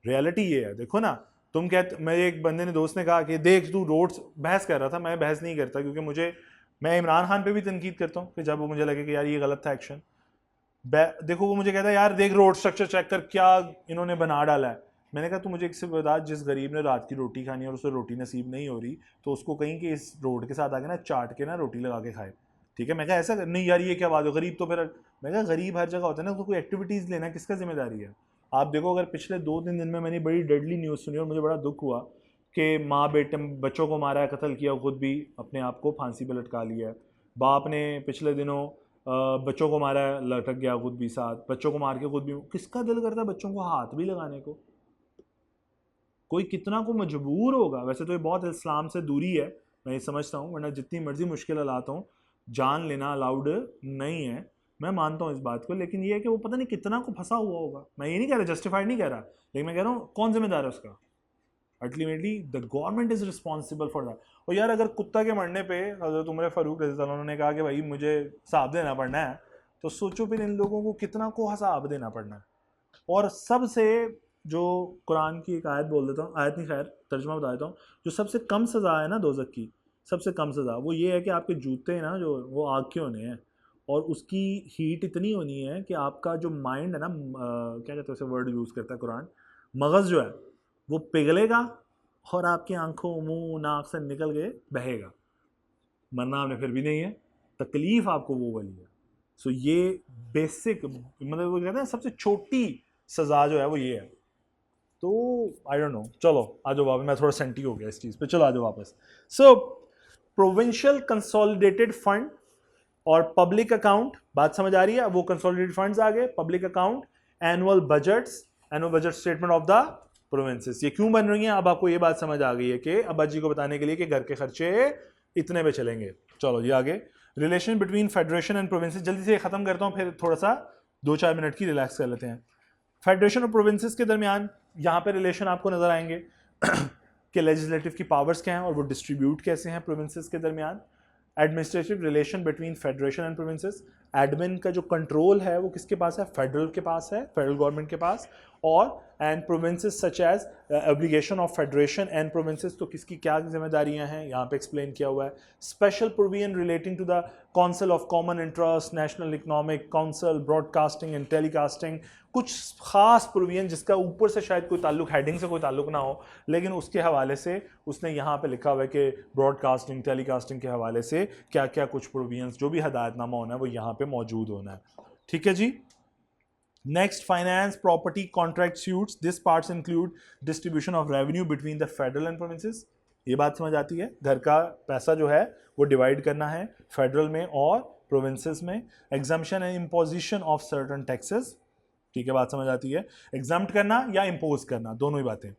रियलिटी ये है, देखो ना। तुम कहते, मेरे एक बंदे ने, दोस्त ने कहा कि देख तू रोड्स, बहस कर रहा था, मैं बहस नहीं करता क्योंकि मैं इमरान खान पे भी तनकीद करता हूँ कि जब वो मुझे लगे कि यार ये गलत था एक्शन। देखो वो मुझे कहता है यार देख रोड स्ट्रक्चर चेक कर क्या इन्होंने बना डाला है। मैंने कहा तू मुझे एक से बता, जिस गरीब ने रात की रोटी खानी और उसे रोटी नसीब नहीं हो रही, तो उसको कहीं कि इस रोड के साथ आके ना चाट के ना रोटी लगा के खाए, ठीक है? मैं कहा ऐसा नहीं यार ये क्या बात है, गरीब तो फिर, मैं कहा गरीब हर जगह होता है ना, तो कोई एक्टिविटीज़ लेना किसका जिम्मेदारी है? आप देखो अगर पिछले 2-3 दिन में मैंने बड़ी डेडली न्यूज़ सुनी और मुझे बड़ा दुख हुआ कि माँ बेटे बच्चों को मारा है, कत्ल किया, खुद भी अपने आप को फांसी पे लटका लिया है। बाप ने पिछले दिनों बच्चों को मारा है, लटक गया खुद भी साथ, बच्चों को मार के खुद भी। किसका दिल करता है बच्चों को हाथ भी लगाने को? कोई कितना को मजबूर होगा? वैसे तो ये बहुत इस्लाम से दूरी है, मैं ये समझता हूँ, वरना जितनी मर्जी मुश्किल लाता हूँ, जान लेना अलाउड नहीं है, मैं मानता हूँ इस बात को। लेकिन ये है कि वो पता नहीं कितना को फंसा हुआ होगा। मैं ये नहीं कह रहा, जस्टिफाइड नहीं कह रहा, लेकिन मैं कह रहा हूँ कौन जिम्मेदार है उसका? Ultimately the government is responsible for that. और यार अगर कुत्ता के मरने पे हज़रत उमर फारूक रज़ी अल्लाह अन्हु ने कहा कि भाई मुझे हिसाब देना पड़ना है, तो सोचो फिर इन लोगों को कितना को हिसाब देना पड़ना है। और सबसे जो कुरान की एक आयत बोल देता हूँ, आयत नहीं खैर तर्जुमा बता देता हूँ, जो सबसे कम सज़ा है ना दोज़ख की, सबसे कम सज़ा वो ये है कि आपके जूते ना जो वो आग के होने हैं और उसकी हीट इतनी होनी है कि आपका जो माइंड है ना, क्या कहते हैं उसे, वर्ड यूज़ करता है कुरान, मगज़ जो है वो पिघलेगा और आपकी आंखों मुंह नाक से निकल के बहेगा। मरना आपने फिर भी नहीं है, तकलीफ आपको वो वाली है। सो ये बेसिक, मतलब वो कहते हैं सबसे छोटी सज़ा जो है वो ये है। तो आई डोंट नो, चलो आ जाओ वापस, मैं थोड़ा सेंटी हो गया इस चीज़ पे, चलो आ जाओ वापस। सो प्रोविंशियल कंसोलिडेटेड फंड और पब्लिक अकाउंट, बात समझ आ रही है? वो कंसोलिडेटेड फंड्स आ गए, public account, annual budgets, annual budget statement of the provinces. ये क्यों बन रही हैं? अब आपको ये बात समझ आ गई है कि अब्बा जी को बताने के लिए कि घर के खर्चे इतने पे चलेंगे। चलो ये आगे, relation between federation and provinces, जल्दी से खत्म करता हूँ, फिर थोड़ा सा 2-4 मिनट की रिलैक्स कर लेते हैं। फेडरेशन और प्रोविंसेस के दरमियान यहाँ पे रिलेशन आपको नजर आएंगे कि लेजिस्लेटिव की पावर्स क्या हैं और वो डिस्ट्रीब्यूट कैसे हैं प्रोविंसेस के दरमियान। Administrative relation between federation and provinces, admin का जो कंट्रोल है वो किसके पास है? फेडरल के पास है, फेडरल गवर्नमेंट के पास। और and provinces such as obligation of federation and provinces, तो किसकी क्या जिम्मेदारियां हैं यहाँ पे एक्सप्लेन किया हुआ है। Special provision relating to the council of common interest, national economic council, broadcasting and telecasting, कुछ खास प्रोविजन जिसका ऊपर से शायद कोई ताल्लुक, हेडिंग से कोई ताल्लुक ना हो, लेकिन उसके हवाले से उसने यहाँ पे लिखा हुआ है कि ब्रॉडकास्टिंग टेलीकास्टिंग के हवाले से क्या क्या कुछ प्रोविजंस, जो भी हदायतनामा होना है वो यहाँ पे मौजूद होना है। ठीक है जी। Next, finance, property, contract suits, this parts include distribution of revenue between the federal and provinces. ये बात समझ आती है? घर का पैसा जो है वो डिवाइड करना है फेडरल में और प्रोविंसेस में। Exemption and imposition of certain taxes, ठीक है, बात समझ आती है? एग्जाम्प्ट करना या इम्पोज करना, दोनों ही बातें।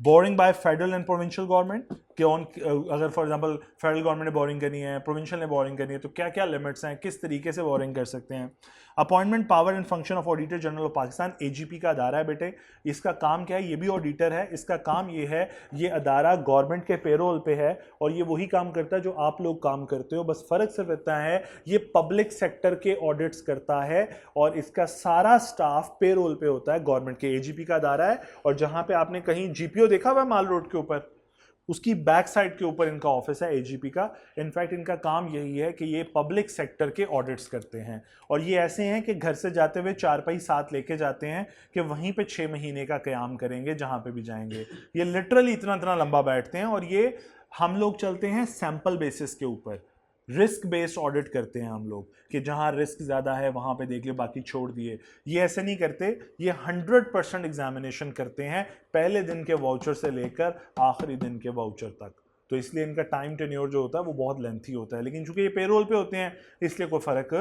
Boring by federal and provincial government कि अगर फॉर एग्जांपल फेडरल गवर्नमेंट ने बोरिंग करनी है, प्रोविंशियल ने बोरिंग करनी है, तो क्या क्या लिमिट्स हैं, किस तरीके से बोरिंग कर सकते हैं। Appointment power and function of auditor general of Pakistan, AGP का अदारा है बेटे। इसका काम क्या है, ये भी ऑडिटर है। इसका काम ये है, ये अदारा गवर्नमेंट के पेरोल पे है और ये वही काम करता है जो आप लोग काम करते हो, बस फर्क सिर्फ इतना है ये पब्लिक सेक्टर के ऑडिट्स करता है और इसका सारा स्टाफ पेरोल पे होता है गवर्नमेंट के। एजीपी का अदारा है और जहां पे आपने कहीं जीपीओ देखा हुआ है माल रोड के ऊपर, उसकी बैक साइड के ऊपर इनका ऑफिस है एजीपी का। इनफैक्ट इनका काम यही है कि ये पब्लिक सेक्टर के ऑडिट्स करते हैं और ये ऐसे हैं कि घर से जाते हुए चारपाई साथ लेके जाते हैं कि वहीं पे 6 महीने का क़याम करेंगे जहां पे भी जाएंगे। ये लिटरली इतना इतना लंबा बैठते हैं और ये हम लोग चलते हैं सैंपल बेसिस के ऊपर, रिस्क बेस्ड ऑडिट करते हैं हम लोग कि जहां रिस्क ज़्यादा है वहां पे देख लियो, बाकी छोड़ दिए। ये ऐसे नहीं करते, ये 100% एग्जामिनेशन करते हैं पहले दिन के वाउचर से लेकर आखिरी दिन के वाउचर तक। तो इसलिए इनका टाइम टेन्योर जो होता है वो बहुत लेंथी होता है, लेकिन चूंकि ये पेरोल पे होते हैं इसलिए कोई फ़र्क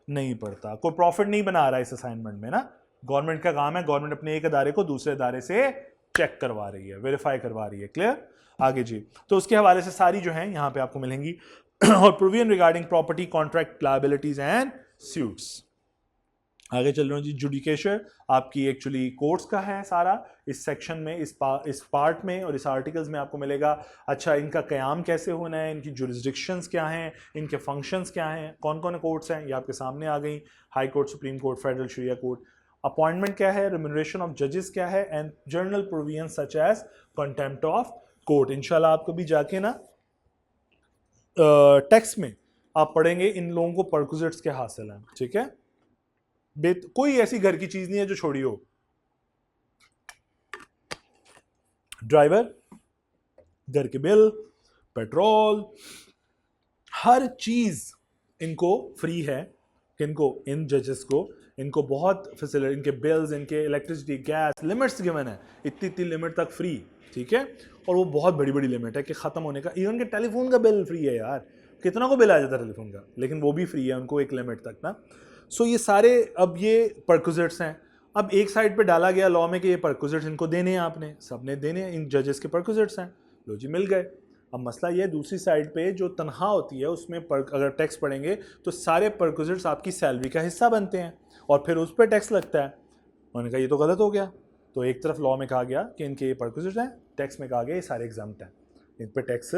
नहीं पड़ता। कोई प्रॉफिट नहीं बना रहा है इस असाइनमेंट में ना, गवर्नमेंट का काम है, गवर्नमेंट अपने एक अदारे को दूसरे अदारे से चेक करवा रही है, वेरीफाई करवा रही है। क्लियर? आगे जी, तो उसके हवाले से सारी जो है यहाँ पे आपको मिलेंगी और provision regarding property contract liabilities and suits. आगे चल रहे हैं जी, जुडिकेचर आपकी एक्चुअली कोर्ट्स का है सारा इस सेक्शन में, इस पार्ट में और इस आर्टिकल्स में आपको मिलेगा। अच्छा, इनका क़याम कैसे होना है, इनकी जुरिस्डिक्शंस क्या हैं, इनके फंक्शंस क्या हैं, कौन कौन कोर्ट्स हैं, ये आपके सामने आ गई। High Court, Supreme Court, Federal Sharia Court. Appointment क्या है, रिम्यूनरेशन ऑफ जजेस क्या है, and general provision such as contempt of court. इंशाल्लाह आपको भी जाके ना टेक्स्ट में आप पढ़ेंगे इन लोगों को परक्विजिट्स के हासिल हैं। ठीक है, कोई ऐसी घर की चीज नहीं है जो छोड़ी हो। ड्राइवर, घर के बिल, पेट्रोल, हर चीज इनको फ्री है। किनको? इन जजेस को। इनको बहुत फैसिलिटी, इनके बिल्स, इनके इलेक्ट्रिसिटी, गैस, लिमिट्स गिवन है, इतनी इतनी लिमिट तक फ्री। ठीक है, और वो बहुत बड़ी बड़ी लिमिट है कि ख़त्म होने का। इवन के टेलीफोन का बिल फ्री है यार, कितना को बिल आ जाता है टेलीफोन का, लेकिन वो भी फ्री है उनको एक लिमिट तक ना। सो ये सारे अब ये परक्विजिट्स हैं। अब एक साइड पे डाला गया लॉ में कि ये परक्विजिट्स इनको देने हैं, आपने सबने देने हैं, इन जजेस के परक्विजिट्स हैं, लो जी मिल गए। अब मसला ये, दूसरी साइड पे जो तनख्वाह होती है उसमें अगर टैक्स पड़ेंगे तो सारे परक्विजिट्स आपकी सैलरी का हिस्सा बनते हैं और फिर उस पर टैक्स लगता है। उन्होंने कहा ये तो गलत हो गया। तो एक तरफ लॉ में कहा गया कि इनके ये परक्विजिट्स हैं, टैक्स में कहा गया ये सारे एग्जाम्प्ट हैं, इन पर टैक्स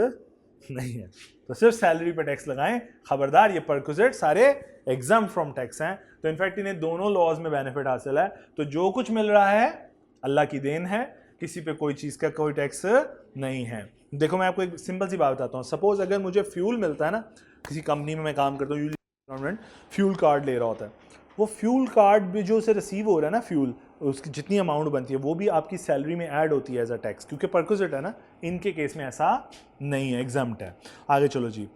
नहीं है, तो सिर्फ सैलरी पे टैक्स लगाएं। खबरदार, ये परक्विजिट सारे एग्जाम फ्रॉम टैक्स हैं। तो इनफैक्ट इन्हें दोनों लॉज में बेनिफिट हासिल है। तो जो कुछ मिल रहा है अल्लाह की देन है, किसी पे कोई चीज़ का कोई टैक्स नहीं है। देखो मैं आपको एक सिंपल सी बात बताता हूँ। सपोज अगर मुझे फ्यूल मिलता है ना, किसी कंपनी में मैं काम करता हूँ, गवर्नमेंट फ्यूल कार्ड ले रहा होता है, वो फ्यूल कार्ड भी जो उसे रिसीव हो रहा है ना फ्यूल, उसकी जितनी अमाउंट बनती है वो भी आपकी सैलरी में ऐड होती है एज अ टैक्स, क्योंकि परक्विजिट है ना। इनके केस में ऐसा नहीं है, एग्जाम्प्ट है। आगे चलो जी,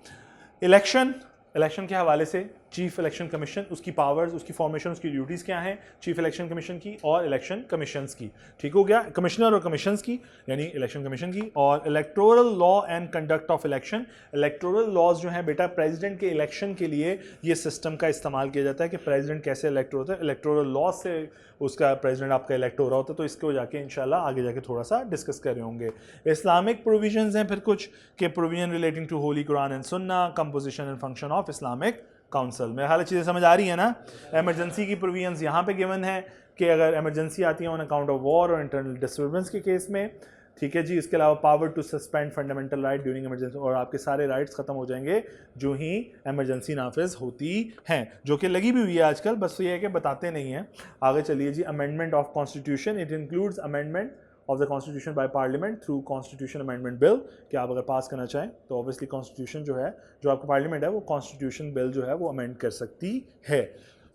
इलेक्शन के हवाले से चीफ इलेक्शन कमीशन, उसकी पावर्स, उसकी फॉर्मेशन, उसकी ड्यूटीज़ क्या हैं, चीफ इलेक्शन कमीशन की और इलेक्शन कमीशंस की। ठीक हो गया, कमिश्नर और कमीशंस की यानी इलेक्शन कमीशन की। और electoral law and conduct of election, electoral laws जो हैं बेटा प्रेसिडेंट के इलेक्शन के लिए ये सिस्टम का इस्तेमाल किया जाता है कि प्रेसिडेंट कैसे इलेक्ट होता है। इलेक्टोरल लॉ से उसका प्रेसिडेंट आपका इलेक्ट हो रहा होता है, तो इसको जाके इंशाल्लाह आगे जाके थोड़ा सा डिस्कस कर रहे होंगे। इस्लामिक प्रोविजंस हैं फिर कुछ के provision relating to Holy Quran and Sunnah, composition and function of Islamic council. मेरे हाल चीज़ें समझ आ रही है ना। एमरजेंसी की प्रोविजंस यहाँ पे गिवन है कि अगर एमरजेंसी आती है ऑन अकाउंट ऑफ वॉर और इंटरनल डिस्टर्बेंस के केस में। ठीक है जी, इसके अलावा power to suspend fundamental right during emergency, और आपके सारे राइट्स खत्म हो जाएंगे जो ही इमरजेंसी नाफिज होती हैं, जो कि लगी भी हुई है आजकल, बस ये है कि बताते नहीं हैं। आगे चलिए जी, amendment of constitution, it includes amendment of the constitution by parliament through constitution amendment bill, कि आप अगर पास करना चाहें तो ऑब्वियसली कॉन्स्टिट्यूशन जो है, जो आपका पार्लियामेंट है वो कॉन्स्टिट्यूशन बिल जो है वो अमेंड कर सकती है।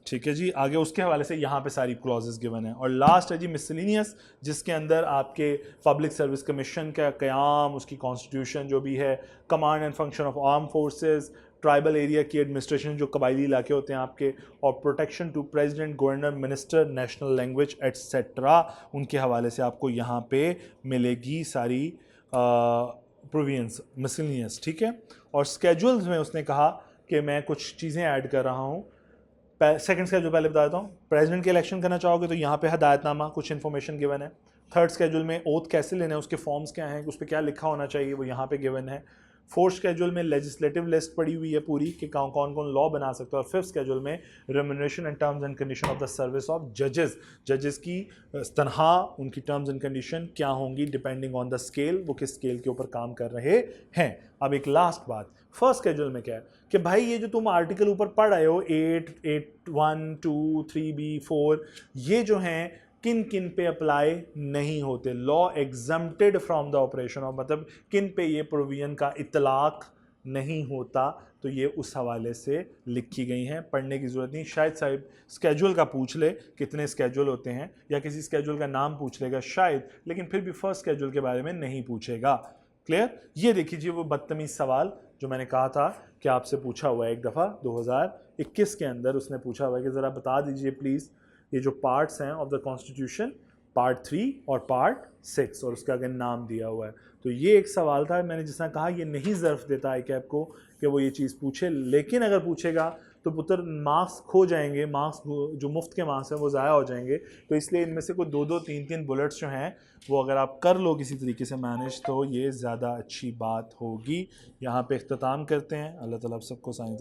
ठीक है जी, आगे उसके हवाले से यहाँ पे सारी क्लॉजेस गिवन है। और लास्ट है जी मिसलिनियस, जिसके अंदर आपके पब्लिक सर्विस कमीशन का क़याम, उसकी कॉन्स्टिट्यूशन जो भी है, command and function of arm forces, tribal area की एडमिनिस्ट्रेशन जो कबायली इलाके होते हैं आपके, और protection to president, governor, minister, national language etcetera, उनके हवाले से आपको यहाँ पे मिलेगी सारी प्रोविजंस मिसलिनियस। ठीक है, और स्केड्यूल्स में उसने कहा कि मैं कुछ चीज़ें ऐड कर रहा हूँ। सेकंड स्केड्यूल पहले बता देता हूँ। प्रेसिडेंट के इलेक्शन करना चाहोगे तो यहाँ पे हदायतनामा, कुछ इन्फॉर्मेशन गिवन है। थर्ड स्केड्यूल में ओथ कैसे लेना है, उसके फॉर्म्स क्या हैं, उस पर क्या लिखा होना चाहिए, वो यहाँ पे गिवन है। फोर्थ स्केड्यूल में लेजिस्लेटिव लिस्ट पड़ी हुई है पूरी कि कौन कौन लॉ बना सकता है। और फिफ्थ स्केड्यूल में remuneration and terms and condition of the service of जजेस, जजेस की तनख्वाह, उनकी टर्म्स एंड कंडीशन क्या होंगी डिपेंडिंग ऑन द स्केल, वो किस स्केल के ऊपर काम कर रहे हैं। अब एक लास्ट बात, फर्स्ट स्केड्यूल में क्या है कि भाई ये जो तुम आर्टिकल ऊपर पढ़ रहे हो 8.1, 2, 3B, 4, ये जो हैं किन किन पे अप्लाई नहीं होते, law exempted from the operation of, मतलब किन पे ये प्रोविजन का इतलाक नहीं होता। तो ये उस हवाले से लिखी गई हैं, पढ़ने की ज़रूरत नहीं। शायद साहब स्केड्यूल का पूछ ले कितने स्केड्यूल होते हैं, या किसी स्केड्यूल का नाम पूछ लेगा शायद, लेकिन फिर भी फर्स्ट स्केड्यूल के बारे में नहीं पूछेगा। क्लियर? ये देख लीजिए वो बदतमीज सवाल जो मैंने कहा था कि आपसे पूछा हुआ है एक दफ़ा 2021 के अंदर, उसने पूछा हुआ है कि ज़रा बता दीजिए प्लीज़ ये जो पार्ट्स हैं ऑफ द कॉन्स्टिट्यूशन, पार्ट 3 और पार्ट 6, और उसका अगर नाम दिया हुआ है। तो ये एक सवाल था, मैंने जिस तरह कहा ये नहीं ज़र्फ देता आई कैप को कि वो ये चीज़ पूछे, लेकिन अगर पूछेगा तो पुत्र मार्क्स खो जाएंगे, मार्क्स जो मुफ्त के मार्क्स हैं वो ज़ाया हो जाएंगे। तो इसलिए इनमें से कोई 2-2, 3-3 बुलेट्स जो हैं वो अगर आप कर लो किसी तरीके से मैनेज, तो ये ज़्यादा अच्छी बात होगी। यहाँ पे इख्तिताम करते हैं। अल्लाह ताला सबको साइंस